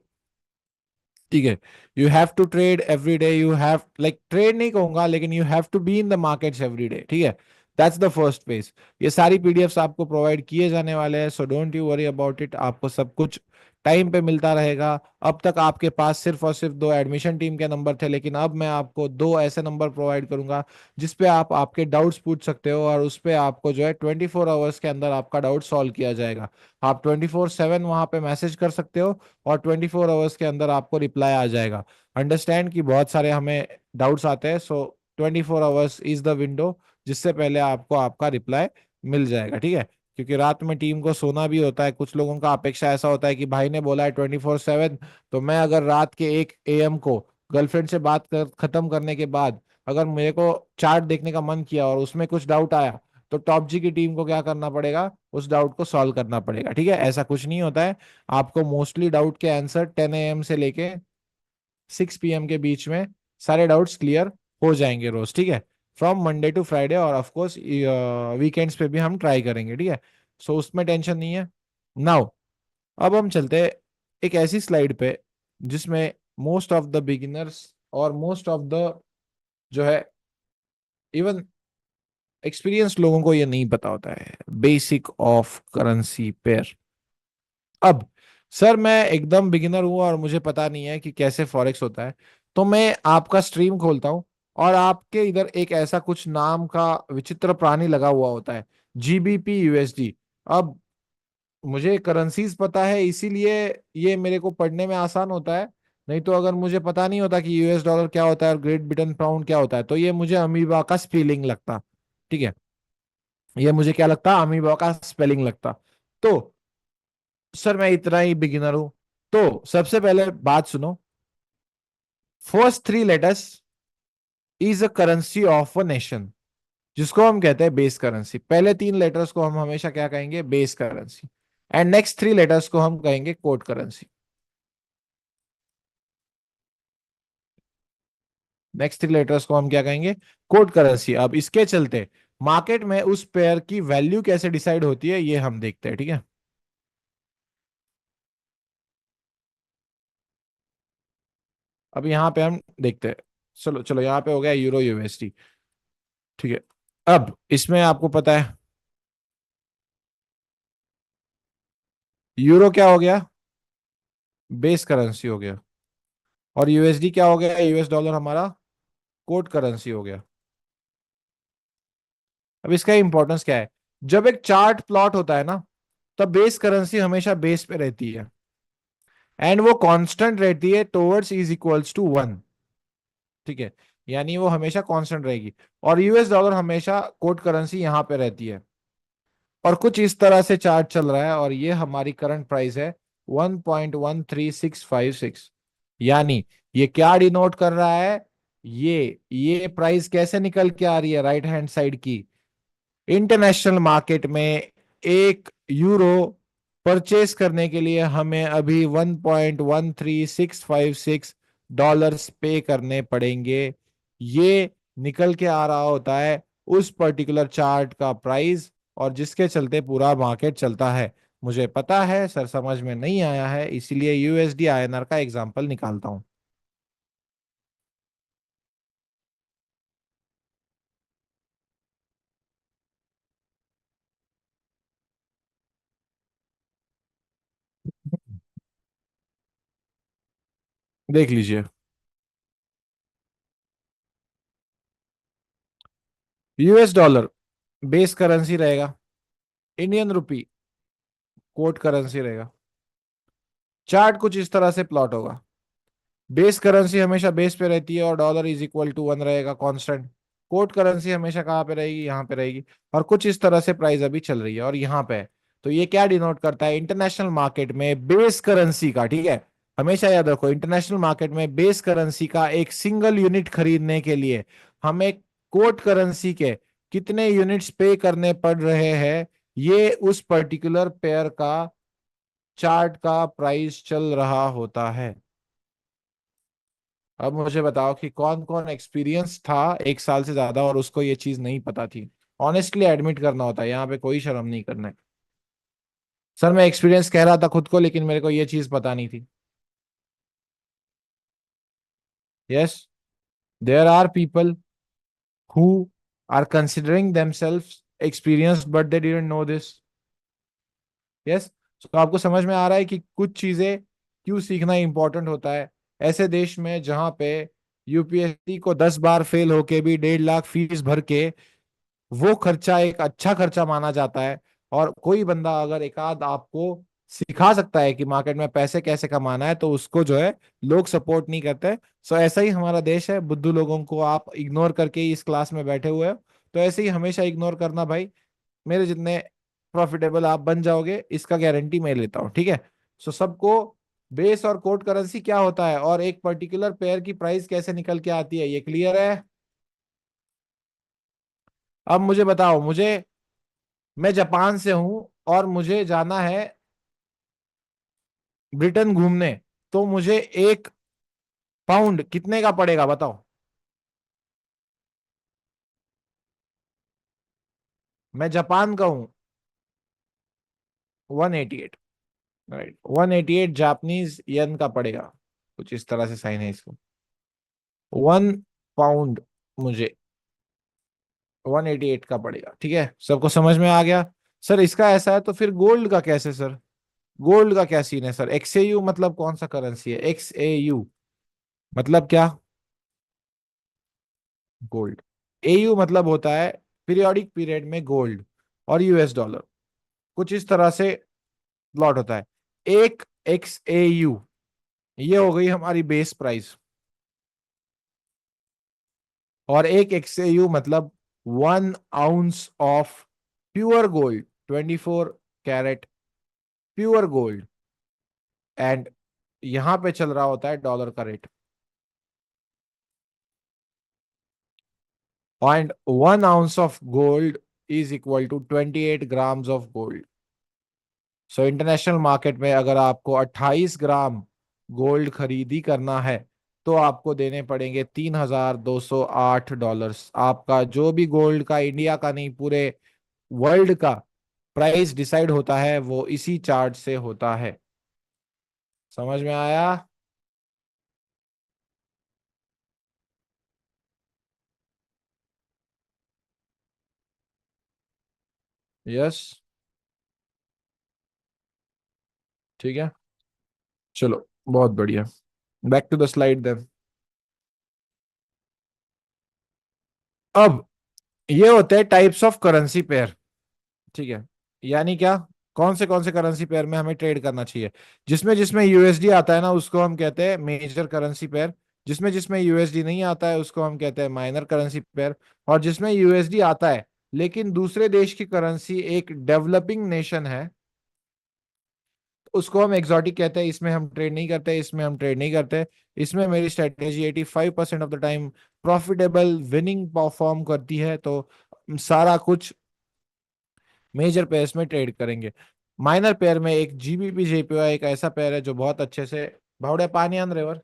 ठीक है। You have to trade every day. You have like trade नहीं कहूंगा, लेकिन you have to be in the markets every day, ठीक है। That's the first phase. ये सारी PDFs आपको प्रोवाइड किए जाने वाले हैं, so don't you worry about it. आपको सब कुछ टाइम पे मिलता रहेगा। अब तक आपके पास सिर्फ और सिर्फ 2 एडमिशन टीम के नंबर थे, लेकिन अब मैं आपको 2 ऐसे नंबर प्रोवाइड करूंगा जिसपे आप आपके डाउट्स पूछ सकते हो, और उस पे आपको जो है 24 आवर्स के अंदर आपका डाउट सॉल्व किया जाएगा। आप 24/7 वहां पे मैसेज कर सकते हो, और 24 आवर्स के अंदर आपको रिप्लाई आ जाएगा। अंडरस्टैंड कि बहुत सारे हमें डाउट्स आते हैं, सो 24 आवर्स इज द विंडो जिससे पहले आपको आपका रिप्लाई मिल जाएगा, ठीक है। क्योंकि रात में टीम को सोना भी होता है। कुछ लोगों का अपेक्षा ऐसा होता है कि भाई ने बोला है 24/7, तो मैं अगर रात के 1 AM को गर्लफ्रेंड से बात कर खत्म करने के बाद अगर मेरे को चार्ट देखने का मन किया और उसमें कुछ डाउट आया, तो टॉप जी की टीम को क्या करना पड़ेगा, उस डाउट को सॉल्व करना पड़ेगा, ठीक है। ऐसा कुछ नहीं होता है। आपको मोस्टली डाउट के आंसर 10 AM से लेके 6 PM के बीच में सारे डाउट्स क्लियर हो जाएंगे रोज, ठीक है। फ्रॉम मंडे टू फ्राइडे, और ऑफ कोर्स वीकेंड्स पे भी हम ट्राई करेंगे, ठीक है। सो उसमें टेंशन नहीं है। नाउ अब हम चलते हैं एक ऐसी स्लाइड पे जिसमें मोस्ट ऑफ द बिगिनर्स और मोस्ट ऑफ द जो है इवन एक्सपीरियंस लोगों को ये नहीं पता होता है, बेसिक ऑफ करेंसी पेयर। अब सर मैं एकदम बिगिनर हूं और मुझे पता नहीं है कि कैसे फॉरेक्स होता है, तो मैं आपका स्ट्रीम खोलता हूं और आपके इधर एक ऐसा कुछ नाम का विचित्र प्राणी लगा हुआ होता है, जीबीपी यूएसडी। अब मुझे करेंसीज पता है, इसीलिए ये मेरे को पढ़ने में आसान होता है। नहीं तो अगर मुझे पता नहीं होता कि यूएस डॉलर क्या होता है और ग्रेट ब्रिटेन पाउंड क्या होता है, तो ये मुझे अमीबा का स्पेलिंग लगता, ठीक है। ये मुझे क्या लगता, अमीबा का स्पेलिंग लगता। तो सर मैं इतना ही बिगिनर हूं। तो सबसे पहले बात सुनो, first 3 letters is a currency of a nation, जिसको हम कहते हैं बेस करेंसी। पहले 3 लेटर्स को हम हमेशा क्या कहेंगे, base currency. And next 3 letters को हम कहेंगे कोड करेंसी। नेक्स्ट 3 लेटर्स को हम क्या कहेंगे, कोड करेंसी। अब इसके चलते मार्केट में उस पेयर की वैल्यू कैसे डिसाइड होती है, ये हम देखते हैं, ठीक है। अब यहाँ पे हम देखते हैं। चलो चलो, यहाँ पे हो गया यूरो यूएसडी, ठीक है। अब इसमें आपको पता है यूरो क्या हो गया, बेस करेंसी हो गया, और यूएसडी क्या हो गया, यूएस डॉलर हमारा कोड करेंसी हो गया। अब इसका इंपॉर्टेंस क्या है, जब एक चार्ट प्लॉट होता है ना, तब बेस करेंसी हमेशा बेस पे रहती है, एंड वो कांस्टेंट रहती है टुवर्ड्स इज इक्वल्स टू 1, ठीक है। यानी वो हमेशा कांस्टेंट रहेगी, और यूएस डॉलर हमेशा कोट करेंसी यहाँ पे रहती है। और कुछ इस तरह से चार्ट चल रहा है, और ये हमारी करंट प्राइस है 1.13656। यानी ये क्या डिनोट कर रहा है, ये प्राइस कैसे निकल के आ रही है राइट हैंड साइड की, इंटरनेशनल मार्केट में एक यूरो परचेस करने के लिए हमें अभी 1.13656 डॉलर्स पे करने पड़ेंगे। ये निकल के आ रहा होता है उस पर्टिकुलर चार्ट का प्राइस, और जिसके चलते पूरा मार्केट चलता है। मुझे पता है सर समझ में नहीं आया है, इसीलिए यूएसडी आईएनआर का एग्जांपल निकालता हूं। देख लीजिए, यूएस डॉलर बेस करेंसी रहेगा, इंडियन रुपी कोट करेंसी रहेगा। चार्ट कुछ इस तरह से प्लॉट होगा। बेस करेंसी हमेशा बेस पे रहती है और डॉलर इज इक्वल टू 1 रहेगा कांस्टेंट। कोट करेंसी हमेशा कहाँ पे रहेगी, यहाँ पे रहेगी। और कुछ इस तरह से प्राइस अभी चल रही है और यहाँ पे है। तो ये क्या डिनोट करता है, इंटरनेशनल मार्केट में बेस करेंसी का, ठीक है, हमेशा याद रखो, इंटरनेशनल मार्केट में बेस करेंसी का एक सिंगल यूनिट खरीदने के लिए हमें कोट करेंसी के कितने यूनिट्स पे करने पड़ रहे हैं, ये उस पर्टिकुलर पेयर का चार्ट का प्राइस चल रहा होता है। अब मुझे बताओ कि कौन कौन एक्सपीरियंस था 1 साल से ज्यादा और उसको ये चीज नहीं पता थी। ऑनेस्टली एडमिट करना होता है, यहाँ पे कोई शर्म नहीं करना है। सर मैं एक्सपीरियंस कह रहा था खुद को, लेकिन मेरे को ये चीज पता नहीं थी। Yes, there are people who are considering themselves experienced but they didn't know this. Yes, तो आपको समझ में आ रहा है कि कुछ चीजें क्यों सीखना इंपॉर्टेंट होता है। ऐसे देश में जहाँ पे यूपीएससी को 10 बार फेल होके भी 1.5 लाख फीस भर के वो खर्चा एक अच्छा खर्चा माना जाता है, और कोई बंदा अगर एक आध आपको सिखा सकता है कि मार्केट में पैसे कैसे कमाना है, तो उसको जो है लोग सपोर्ट नहीं करते। सो ऐसा ही हमारा देश है, बुद्धू लोगों को आप इग्नोर करके ही इस क्लास में बैठे हुए हो। तो ऐसे ही हमेशा इग्नोर करना भाई, मेरे जितने प्रॉफिटेबल आप बन जाओगे इसका गारंटी मैं लेता हूँ, ठीक है। सो सबको बेस और कोट करेंसी क्या होता है और एक पर्टिकुलर पेयर की प्राइस कैसे निकल के आती है, ये क्लियर है। अब मुझे बताओ, मैं जापान से हूं और मुझे जाना है ब्रिटेन घूमने, तो मुझे 1 पाउंड कितने का पड़ेगा बताओ। मैं जापान का हूं, 188। राइट, 188 जापानीज येन का पड़ेगा। कुछ इस तरह से साइन है इसको। 1 पाउंड मुझे 188 का पड़ेगा, ठीक है, सबको समझ में आ गया। सर इसका ऐसा है तो फिर गोल्ड का कैसे सर, गोल्ड का क्या सीन है सर। एक्सएयू मतलब कौन सा करेंसी है, एक्सएयू मतलब क्या, गोल्ड। एयू मतलब होता है पीरियोडिक पीरियड में गोल्ड, और यूएस डॉलर कुछ इस तरह से प्लॉट होता है। एक एक्स ए यू, ये हो गई हमारी बेस प्राइस, और एक एक्स ए यू मतलब 1 ounce of pure gold, 24 carat pure gold. And यहां पे चल रहा होता है डॉलर का रेट, and 1 ounce of gold is equal to 28 grams of gold. So international market में अगर आपको 28 ग्राम गोल्ड खरीदी करना है, तो आपको देने पड़ेंगे $3,208। आपका जो भी गोल्ड का, इंडिया का नहीं पूरे वर्ल्ड का प्राइस डिसाइड होता है वो इसी चार्ट से होता है। समझ में आया। यस, ठीक है, चलो बहुत बढ़िया। Back to the slide then. अब ये होते हैं टाइप्स ऑफ करेंसी पेयर, ठीक है। यानी क्या, कौन से करेंसी पेयर में हमें ट्रेड करना चाहिए। जिसमें जिसमें यूएसडी आता है ना, उसको हम कहते हैं मेजर करेंसी पेयर। जिसमें जिसमें यूएसडी नहीं आता है उसको हम कहते हैं माइनर करेंसी पेयर। और जिसमें यूएसडी आता है लेकिन दूसरे देश की करेंसी एक डेवलपिंग नेशन है, उसको हम एग्जॉटिक कहते हैं। इसमें हम ट्रेड नहीं करते, इसमें हम ट्रेड नहीं करते। इसमें मेरी strategy 85% of the time profitable winning perform करती है। तो सारा कुछ मेजर पेयर्स में ट्रेड करेंगे। माइनर पेयर में एक जीबीपी जेपीवाई एक ऐसा पेयर है जो बहुत अच्छे से, भावड़े पानी आन रेवर,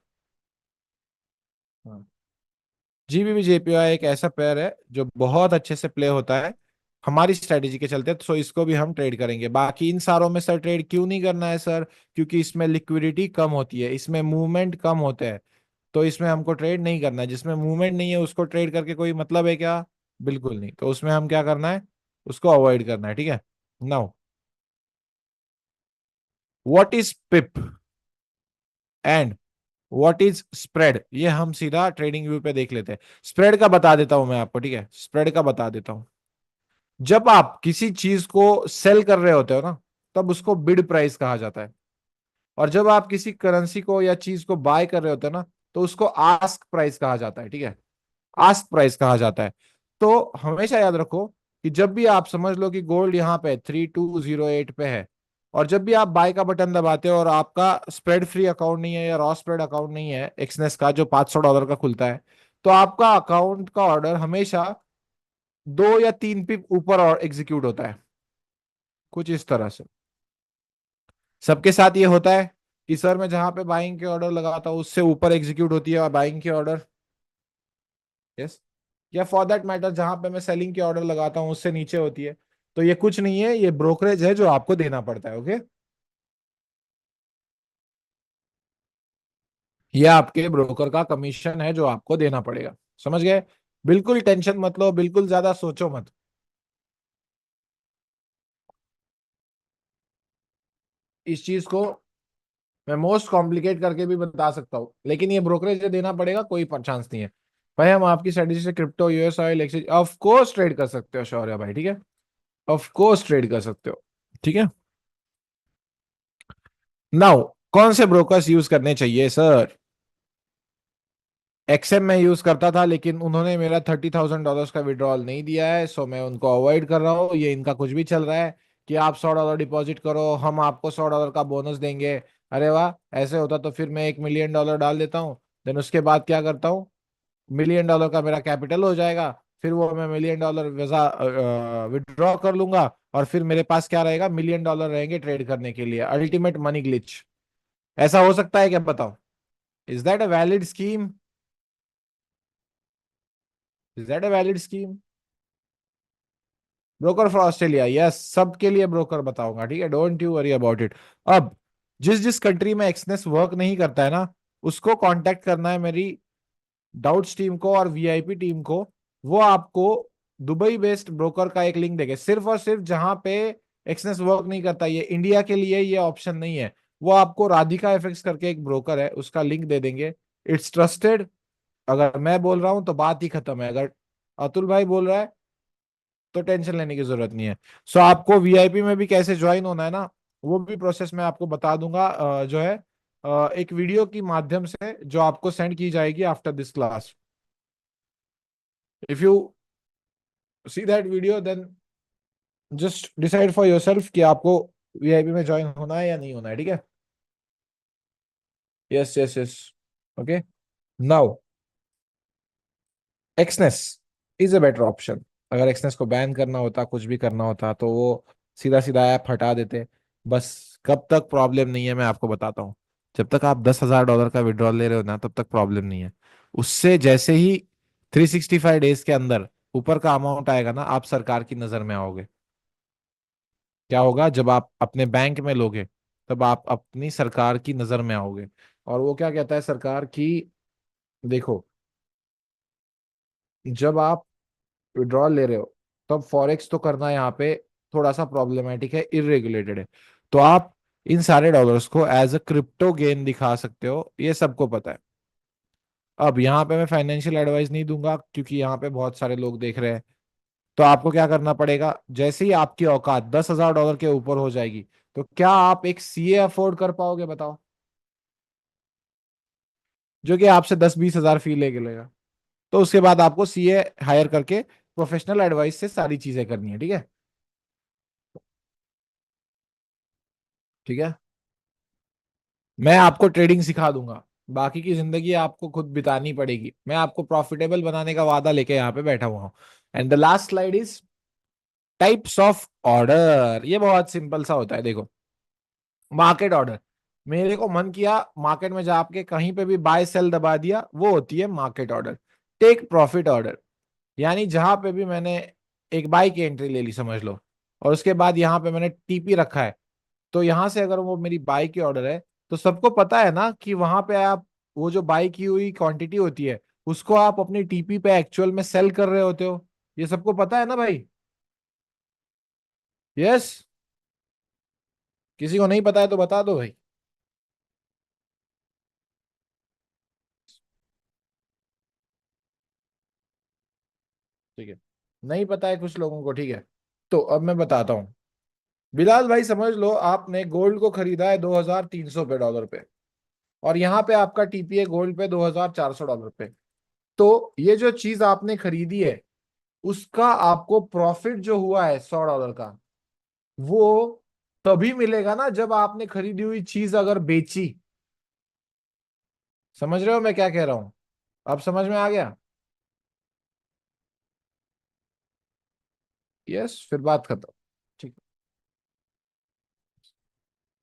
जीबीपी जेपीवाई एक ऐसा पेयर है जो बहुत अच्छे से प्ले होता है हमारी स्ट्रेटेजी के चलते। तो इसको भी हम ट्रेड करेंगे। बाकी इन सारों में सर ट्रेड क्यों नहीं करना है सर? क्योंकि इसमें लिक्विडिटी कम होती है, इसमें मूवमेंट कम होते हैं, तो इसमें हमको ट्रेड नहीं करना है। जिसमें मूवमेंट नहीं है उसको ट्रेड करके कोई मतलब है क्या? बिल्कुल नहीं। तो उसमें हम क्या करना है, उसको अवॉइड करना है। ठीक है। Now what is pip and what is spread, ये हम सीधा ट्रेडिंग व्यू पे देख लेते हैं। स्प्रेड का बता देता हूं मैं आपको, ठीक है, स्प्रेड का बता देता हूं। जब आप किसी चीज को सेल कर रहे होते हो ना, तब उसको बिड प्राइस कहा जाता है। और जब आप किसी करेंसी को या चीज को बाय कर रहे होते हो ना, तो उसको आस्क प्राइस कहा जाता है। ठीक है, आस्क प्राइस कहा जाता है। तो हमेशा याद रखो कि जब भी आप समझ लो कि गोल्ड यहाँ पे 3208 पे है, और जब भी आप बाय का बटन दबाते हो और आपका स्प्रेड फ्री अकाउंट नहीं है या रॉ स्प्रेड अकाउंट नहीं है एक्सनेस का जो $500 का खुलता है, तो आपका अकाउंट का ऑर्डर हमेशा 2 या 3 पिप ऊपर और एग्जीक्यूट होता है, कुछ इस तरह से। सबके साथ ये होता है कि सर मैं जहां पे बाइंग के ऑर्डर लगाता हूँ उससे ऊपर एग्जीक्यूट होती है बाइंग की ऑर्डर। यस। या फॉर दैट मैटर जहां पे मैं सेलिंग के ऑर्डर लगाता हूँ उससे नीचे होती है। तो ये कुछ नहीं है, ये ब्रोकरेज है जो आपको देना पड़ता है। ओके, ये आपके ब्रोकर का कमीशन है जो आपको देना पड़ेगा। समझ गए? बिल्कुल टेंशन मत लो, बिल्कुल ज्यादा सोचो मत। इस चीज को मैं मोस्ट कॉम्प्लिकेट करके भी बता सकता हूँ, लेकिन ये ब्रोकरेज जो देना पड़ेगा कोई चांस नहीं है। भाई हम आपकी स्ट्रेटेजी से crypto, US oil exchange of course trade कर सकते हो शौर्य भाई, ठीक है, ऑफ कोर्स ट्रेड कर सकते हो। ठीक है। नाउ कौन से ब्रोकर्स यूज करने चाहिए सर? एक्सएम में यूज करता था लेकिन उन्होंने मेरा $30,000 का विड्रॉल नहीं दिया है, सो मैं उनको अवॉइड कर रहा हूँ। ये इनका कुछ भी चल रहा है कि आप $100 डिपॉजिट करो, हम आपको $100 का बोनस देंगे। अरे वाह, ऐसे होता तो फिर मैं $1 मिलियन डाल देता हूँ। देन उसके बाद क्या करता हूँ, $1 मिलियन का मेरा कैपिटल हो जाएगा। फिर वो मैं $1 मिलियन वीजा विड्रॉ कर लूंगा, और फिर मेरे पास क्या रहेगा, $1 मिलियन रहेंगे ट्रेड करने के लिए। Ultimate money glitch. ऐसा हो सकता है क्या, बताओ? Is that a valid scheme? Is that a valid scheme? Broker for Australia, yes, सबके लिए ब्रोकर बताऊंगा, ठीक है, don't you worry about it. अब जिस जिस कंट्री में एक्सनेस वर्क नहीं करता है ना, उसको कांटेक्ट करना है मेरी डाउट्स टीम को और वीआईपी टीम को। वो आपको दुबई बेस्ड ब्रोकर का एक लिंक देंगे, सिर्फ और सिर्फ जहां पे एक्सनेस वर्क नहीं करता। ये इंडिया के लिए ये ऑप्शन नहीं है। वो आपको राधिका एफएक्स करके एक ब्रोकर है, उसका लिंक दे देंगे। It's trusted. अगर मैं बोल रहा हूं तो बात ही खत्म है, अगर अतुल भाई बोल रहा है तो टेंशन लेने की जरूरत नहीं है। सो आपको वीआईपी में भी कैसे ज्वाइन होना है ना, वो भी प्रोसेस मैं आपको बता दूंगा, जो है एक वीडियो की माध्यम से जो आपको सेंड की जाएगी after this class. If you see that video then just decide for yourself कि आपको वीआईपी में ज्वाइन होना है या नहीं होना है। ठीक है। Yes yes yes. Okay. Now Exness is a better option. अगर एक्सनेस को बैन करना होता, कुछ भी करना होता, तो वो सीधा सीधा ऐप हटा देते। बस कब तक प्रॉब्लम नहीं है मैं आपको बताता हूँ। जब तक आप $10,000 का विड्रॉल ले रहे हो ना, तब तक प्रॉब्लम नहीं है। उससे जैसे ही 365 डेज के अंदर ऊपर का अमाउंट आएगा ना, आप सरकार की नजर में आओगे। क्या होगा जब आप अपने बैंक में लोगे, तब आप अपनी सरकार की नजर में आओगे। और वो क्या कहता है सरकार की, देखो, जब आप विड्रॉल ले रहे हो तब फॉरेक्स तो करना यहाँ पे थोड़ा सा प्रॉब्लमेटिक है, इरेगुलेटेड है। तो आप इन सारे डॉलर्स को एज अ क्रिप्टो गेन दिखा सकते हो, ये सबको पता है। अब यहाँ पे मैं फाइनेंशियल एडवाइस नहीं दूंगा क्योंकि यहाँ पे बहुत सारे लोग देख रहे हैं। तो आपको क्या करना पड़ेगा, जैसे ही आपकी औकात $10,000 के ऊपर हो जाएगी, तो क्या आप एक सीए अफोर्ड कर पाओगे, बताओ? जो कि आपसे 10-20 हजार फी लेके लेगा। तो उसके बाद आपको सीए हायर करके प्रोफेशनल एडवाइस से सारी चीजें करनी है, ठीक है। ठीक है, मैं आपको ट्रेडिंग सिखा दूंगा, बाकी की जिंदगी आपको खुद बितानी पड़ेगी। मैं आपको प्रॉफिटेबल बनाने का वादा लेके यहाँ पे बैठा हुआ हूँ। And the last slide is types of order. ये बहुत सिंपल सा होता है, देखो। मार्केट ऑर्डर, मेरे को मन किया मार्केट में जाके कहीं पे भी बाय सेल दबा दिया, वो होती है market order. Take profit order, यानी जहां पे भी मैंने एक बाय की एंट्री ले ली समझ लो, और उसके बाद यहाँ पे मैंने टीपी रखा है, तो यहां से अगर वो मेरी बाय की ऑर्डर है, तो सबको पता है ना कि वहां पे आप वो जो बाय की हुई क्वांटिटी होती है उसको आप अपनी टीपी पे एक्चुअल में सेल कर रहे होते हो। ये सबको पता है ना भाई? यस। किसी को नहीं पता है तो बता दो भाई। ठीक है, नहीं पता है कुछ लोगों को, ठीक है। तो अब मैं बताता हूँ। बिलाल भाई समझ लो आपने गोल्ड को खरीदा है 2300 पे डॉलर पे, और यहाँ पे आपका टीपीए गोल्ड पे 2400 डॉलर पे। तो ये जो चीज आपने खरीदी है उसका आपको प्रॉफिट जो हुआ है 100 डॉलर का, वो तभी मिलेगा ना जब आपने खरीदी हुई चीज अगर बेची। समझ रहे हो मैं क्या कह रहा हूं? अब समझ में आ गया? यस, फिर बात खत्म। ठीक।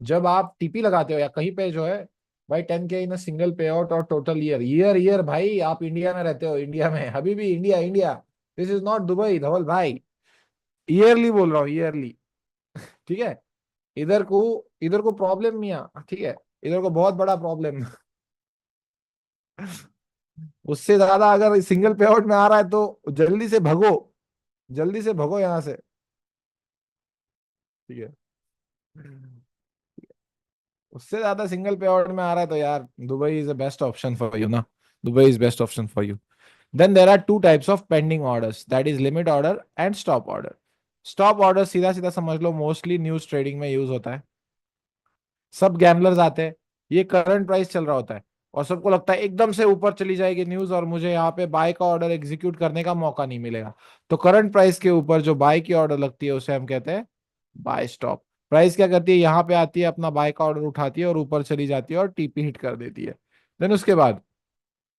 जब आप टीपी लगाते हो या कहीं पे जो है भाई, 10K इन सिंगल पे आउट और टोटल ईयर, ईयर ईयर भाई, आप इंडिया में रहते हो, इंडिया में अभी भी India India, this is not Dubai Dhaval भाई। ईयरली बोल रहा हूँ, ईयरली। ठीक है। इधर को इधर को प्रॉब्लम मिया, ठीक है, इधर को बहुत बड़ा प्रॉब्लम। उससे ज्यादा अगर सिंगल पे आउट में आ रहा है तो जल्दी से भगो, जल्दी से भगो यहाँ से। ठीक है, उससे ज्यादा सिंगल पे आउट में आ रहा है तो यार Dubai is the best option for you ना। Dubai is best option for you. Then there are two types of pending orders, that is limit order and stop order. Stop order सीधा सीधा समझ लो मोस्टली न्यूज ट्रेडिंग में use होता है। सब gamblers आते हैं, ये करंट प्राइस चल रहा होता है, और सबको लगता है एकदम से ऊपर चली जाएगी न्यूज और मुझे यहाँ पे बाय का ऑर्डर एग्जीक्यूट करने का मौका नहीं मिलेगा। तो करंट प्राइस के ऊपर जो बाय की ऑर्डर लगती है उसे हम कहते हैं बाय स्टॉप। प्राइस क्या करती है, यहाँ पे आती है, अपना बाय का ऑर्डर उठाती है और ऊपर चली जाती है और टीपी हिट कर देती है। देन उसके बाद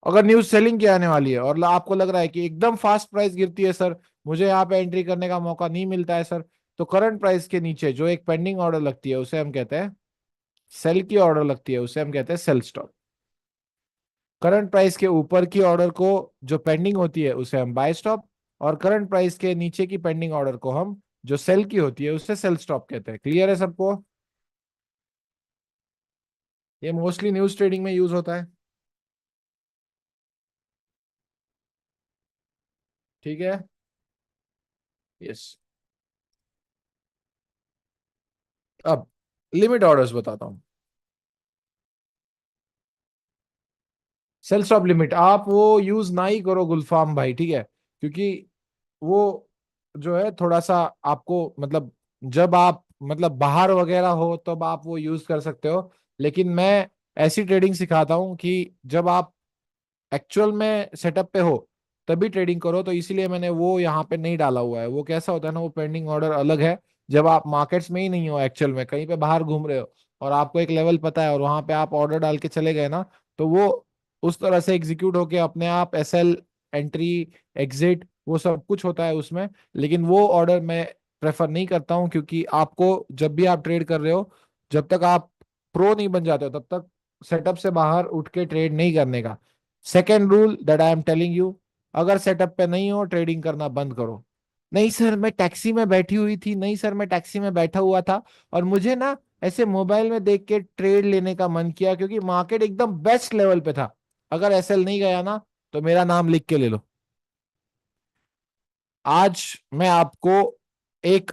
अगर न्यूज सेलिंग की आने वाली है और आपको लग रहा है कि एकदम फास्ट प्राइस गिरती है सर, मुझे यहाँ पे एंट्री करने का मौका नहीं मिलता है सर, तो करंट प्राइस के नीचे जो एक पेंडिंग ऑर्डर लगती है उसे हम कहते हैं सेल की ऑर्डर लगती है, उसे हम कहते हैं सेल स्टॉप। करंट प्राइस के ऊपर की ऑर्डर को जो पेंडिंग होती है उसे हम बाय स्टॉप, और करंट प्राइस के नीचे की पेंडिंग ऑर्डर को हम जो सेल की होती है उसे सेल स्टॉप कहते हैं। क्लियर है सबको? ये मोस्टली न्यूज ट्रेडिंग में यूज होता है। ठीक है। यस। अब लिमिट ऑर्डर्स बताता हूं। सेल स्टॉप लिमिट आप वो यूज ना ही करो गुलफाम भाई, ठीक है, क्योंकि वो जो है थोड़ा सा आपको मतलब, जब आप मतलब बाहर वगैरह हो तब आप वो यूज कर सकते हो। लेकिन मैं ऐसी ट्रेडिंग सिखाता हूँ कि जब आप एक्चुअल में सेटअप पे हो तभी ट्रेडिंग करो, तो इसीलिए मैंने वो यहाँ पे नहीं डाला हुआ है। वो कैसा होता है ना, वो पेंडिंग ऑर्डर अलग है। जब आप मार्केट्स में ही नहीं हो, एक्चुअल में कहीं पे बाहर घूम रहे हो और आपको एक लेवल पता है और वहां पे आप ऑर्डर डाल के चले गए ना, तो वो उस तरह से एग्जीक्यूट होके अपने आप एसएल, एंट्री, एग्जिट, वो सब कुछ होता है उसमें। लेकिन वो ऑर्डर मैं प्रेफर नहीं करता हूँ, क्योंकि आपको जब भी आप ट्रेड कर रहे हो, जब तक आप प्रो नहीं बन जाते हो तब तक सेटअप से बाहर उठ के ट्रेड नहीं करने का। Second rule that I am telling you, अगर सेटअप पे नहीं हो ट्रेडिंग करना बंद करो। नहीं सर मैं टैक्सी में बैठी हुई थी, नहीं सर मैं टैक्सी में बैठा हुआ था और मुझे ना ऐसे मोबाइल में देख के ट्रेड लेने का मन किया क्योंकि मार्केट एकदम बेस्ट लेवल पे था। अगर एसएल नहीं गया ना, तो मेरा नाम लिख के ले लो। आज मैं आपको एक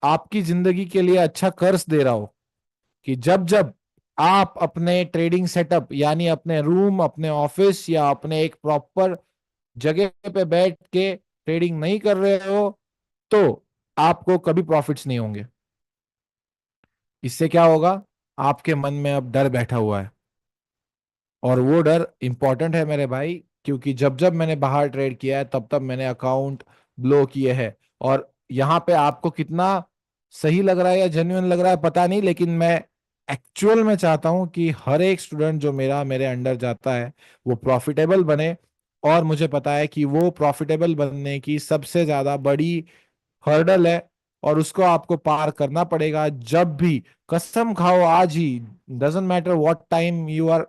आपकी जिंदगी के लिए अच्छा कर्ज दे रहा हूं कि जब जब आप अपने ट्रेडिंग सेटअप यानी अपने रूम, अपने ऑफिस या अपने एक प्रॉपर जगह पे बैठ के ट्रेडिंग नहीं कर रहे हो, तो आपको कभी प्रॉफिट्स नहीं होंगे। इससे क्या होगा, आपके मन में अब डर बैठा हुआ है। और वो डर इंपॉर्टेंट है मेरे भाई, क्योंकि जब जब मैंने बाहर ट्रेड किया है तब तब मैंने अकाउंट ब्लो किए हैं। और यहाँ पे आपको कितना सही लग रहा है या जेन्युइन लग रहा है पता नहीं, लेकिन मैं एक्चुअल में चाहता हूँ कि हर एक स्टूडेंट जो मेरे अंडर जाता है वो प्रॉफिटेबल बने। और मुझे पता है कि वो प्रॉफिटेबल बनने की सबसे ज्यादा बड़ी हर्डल है, और उसको आपको पार करना पड़ेगा जब भी। कसम खाओ आज ही, doesn't matter what time you are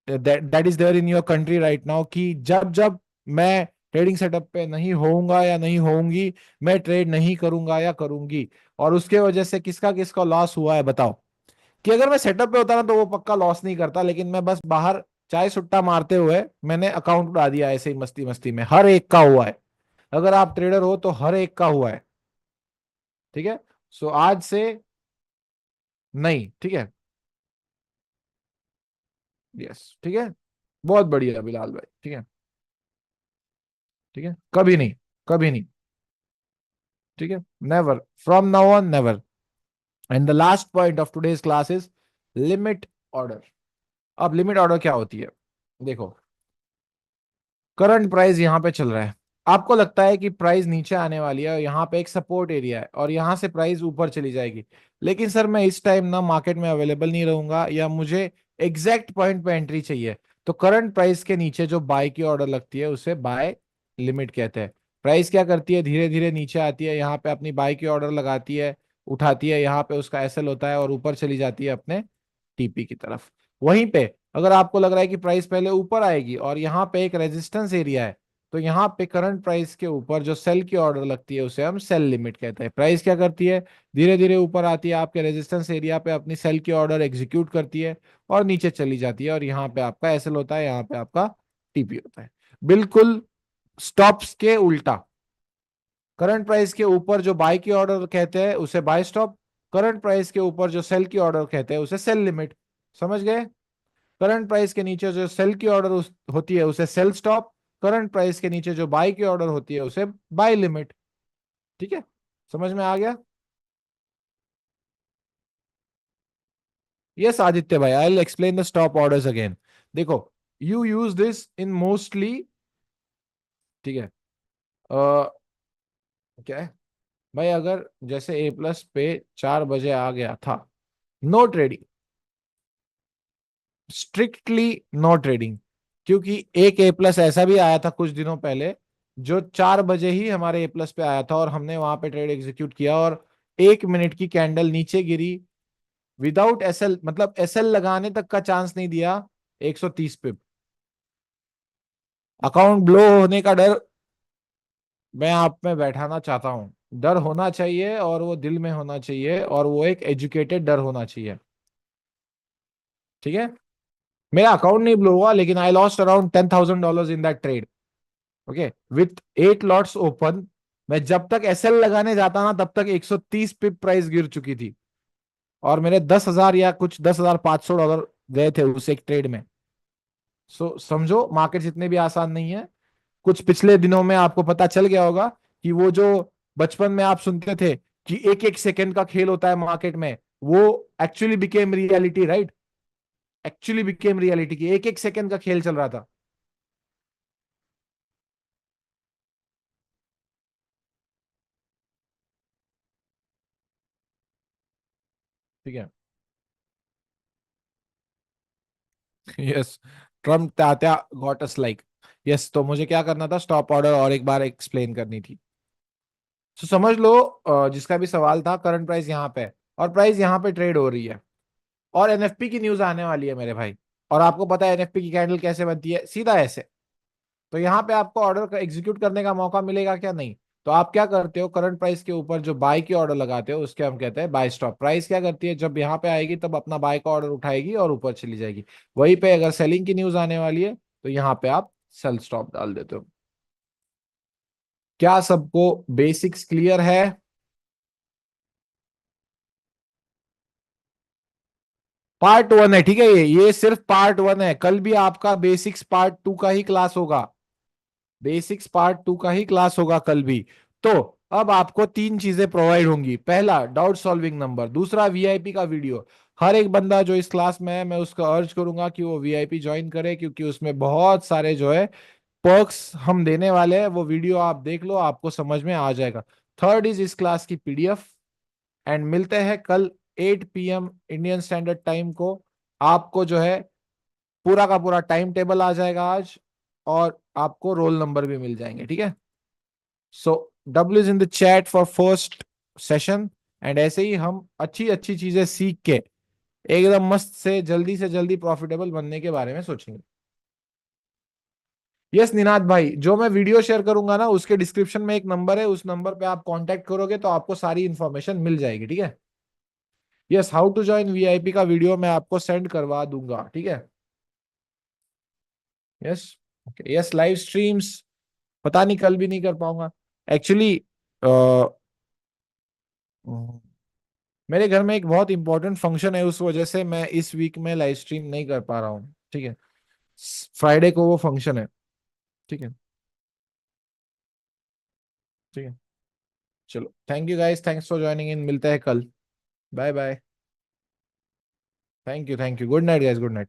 that is there in your country right now, कि जब जब मैं ट्रेडिंग सेटअप पे नहीं होऊंगा या नहीं होऊंगी, मैं ट्रेड नहीं करूंगा या करूंगी। और उसके वजह से किसका किसका लॉस हुआ है बताओ। कि अगर मैं सेटअप पे होता ना तो वो पक्का लॉस नहीं करता, लेकिन मैं बस बाहर चाय सुट्टा मारते हुए मैंने अकाउंट उड़ा दिया ऐसे ही मस्ती मस्ती में। हर एक का हुआ है, अगर आप ट्रेडर हो तो हर एक का हुआ है। ठीक है, सो आज से नहीं, ठीक है। यस, ठीक है, बहुत बढ़िया बिलाल भाई, ठीक है। ठीक है, कभी नहीं, कभी नहीं। ठीक है, never, from now on never. And the last point of today's class is limit order. अब लिमिट ऑर्डर क्या होती है? देखो, करंट प्राइस यहाँ पे चल रहा है, आपको लगता है कि प्राइस नीचे आने वाली है, और यहाँ पे एक सपोर्ट एरिया है और यहाँ से प्राइस ऊपर चली जाएगी। लेकिन सर मैं इस टाइम ना मार्केट में अवेलेबल नहीं रहूंगा, या मुझे एग्जैक्ट पॉइंट पे एंट्री चाहिए। तो करंट प्राइस के नीचे जो बाय की ऑर्डर लगती है उसे बाय लिमिट कहते हैं। प्राइस क्या करती है, धीरे धीरे नीचे आती है, यहाँ पे अपनी बाय की ऑर्डर लगाती है, उठाती है, यहाँ पे उसका एसएल होता है और ऊपर चली जाती है अपने टीपी की तरफ। वहीं पे अगर आपको लग रहा है कि प्राइस पहले ऊपर आएगी और यहाँ पे एक रेजिस्टेंस एरिया है, तो यहाँ पे करंट प्राइस के ऊपर जो सेल की ऑर्डर लगती है उसे हम सेल लिमिट कहते हैं। प्राइस क्या करती है, धीरे धीरे ऊपर आती है, आपके रेजिस्टेंस एरिया पे अपनी सेल की ऑर्डर एग्जीक्यूट करती है और नीचे चली जाती है, और यहाँ पे आपका एसएल होता है, यहाँ पे आपका टीपी होता है। बिल्कुल स्टॉप्स के उल्टा। करंट प्राइस के ऊपर जो बाय की ऑर्डर कहते हैं उसे बाय स्टॉप, करंट प्राइस के ऊपर जो सेल की ऑर्डर कहते हैं उसे सेल लिमिट। समझ गए? करंट प्राइस के नीचे जो सेल की ऑर्डर होती है उसे सेल स्टॉप, करंट प्राइस के नीचे जो बाय की ऑर्डर होती है उसे बाय लिमिट। ठीक है, समझ में आ गया? यस आदित्य भाई, I will explain the stop orders again. देखो, you use this in mostly, ठीक है। क्या है भाई, अगर जैसे ए प्लस पे 4 बजे आ गया था, no trading, strictly no trading. क्योंकि एक ए प्लस ऐसा भी आया था कुछ दिनों पहले, जो 4 बजे ही हमारे ए प्लस पे आया था और हमने वहां पे ट्रेड एग्जीक्यूट किया, और 1 मिनट की कैंडल नीचे गिरी विदाउट एसएल, मतलब एसएल लगाने तक का चांस नहीं दिया, 130 पिप। अकाउंट ब्लो होने का डर मैं आप में बैठाना चाहता हूं। डर होना चाहिए और वो दिल में होना चाहिए, और वो एक एजुकेटेड डर होना चाहिए। ठीक है, मेरा अकाउंट नहीं ब्लो हुआ, लेकिन I lost around $10,000 in that trade. Okay, with 8 lots open. मैं जब तक एसएल लगाने जाता ना तब तक 130 पिप प्राइस गिर चुकी थी, और मेरे 10,000 या कुछ $10,500 गए थे उस एक ट्रेड में। सो समझो मार्केट जितने भी आसान नहीं है। कुछ पिछले दिनों में आपको पता चल गया होगा कि वो जो बचपन में आप सुनते थे कि एक एक सेकंड का खेल होता है मार्केट में, वो actually became reality, right? Actually became reality की एक एक सेकंड का खेल चल रहा था। ठीक है। Yes, Trump Tatya got us like. Yes, तो मुझे क्या करना था, स्टॉप ऑर्डर और एक बार एक्सप्लेन करनी थी। तो समझ लो, जिसका भी सवाल था, करंट प्राइस यहाँ पे है और प्राइस यहाँ पे ट्रेड हो रही है, और एनएफपी की न्यूज आने वाली है मेरे भाई। और आपको पता है एनएफपी की कैंडल कैसे बनती है, सीधा ऐसे। तो यहाँ पे आपको ऑर्डर एग्जीक्यूट करने का मौका मिलेगा क्या? नहीं। तो आप क्या करते हो, करंट प्राइस के ऊपर जो बाय की ऑर्डर लगाते हो उसके हम कहते हैं बाय स्टॉप। प्राइस क्या करती है, जब यहाँ पे आएगी तब अपना बाय का ऑर्डर उठाएगी और ऊपर चली जाएगी। वहीं पे अगर सेलिंग की न्यूज आने वाली है तो यहाँ पे आप सेल स्टॉप डाल देते हो। क्या सबको बेसिक्स क्लियर है? पार्ट 1 है, ठीक है। ये सिर्फ पार्ट 1 है, कल भी आपका बेसिक्स पार्ट 2 का ही क्लास होगा। बेसिक्स पार्ट 2 का ही क्लास होगा कल भी। तो अब आपको 3 चीजें प्रोवाइड होंगी। पहला, डाउट सॉल्विंग नंबर, दूसरा वीआईपी का वीडियो, हर एक बंदा जो इस क्लास में है, मैं उसको अर्ज करूंगा कि वो वीआईपी ज्वाइन करे, क्योंकि उसमें बहुत सारे जो है पर्क्स हम देने वाले हैं। वो वीडियो आप देख लो, आपको समझ में आ जाएगा। थर्ड इज इस क्लास की पीडीएफ। एंड मिलते हैं कल 8 PM इंडियन स्टैंडर्ड टाइम को। आपको जो है पूरा का पूरा टाइम टेबल आ जाएगा आज, और आपको रोल नंबर भी मिल जाएंगे, ठीक है। So W is in the chat for first session. And ऐसे ही हम अच्छी अच्छी चीजें सीख के एकदम मस्त से जल्दी प्रॉफिटेबल बनने के बारे में सोचेंगे। यस निनाद भाई, जो मैं वीडियो शेयर करूंगा ना, उसके डिस्क्रिप्शन में एक नंबर है, उस नंबर पे आप कांटेक्ट करोगे तो आपको सारी इन्फॉर्मेशन मिल जाएगी, ठीक है। Yes, how to join VIP का वीडियो मैं आपको सेंड करवा दूंगा, ठीक है। Yes. Okay, yes live streams पता नहीं, कल भी नहीं कर पाऊंगा एक्चुअली। मेरे घर में एक बहुत इंपॉर्टेंट फंक्शन है, उस वजह से मैं इस वीक में लाइव स्ट्रीम नहीं कर पा रहा हूँ, ठीक है। फ्राइडे को वो फंक्शन है, ठीक है। ठीक है, चलो thank you guys, thanks for joining in, मिलते हैं कल। Bye bye. Thank you, good night guys, good night.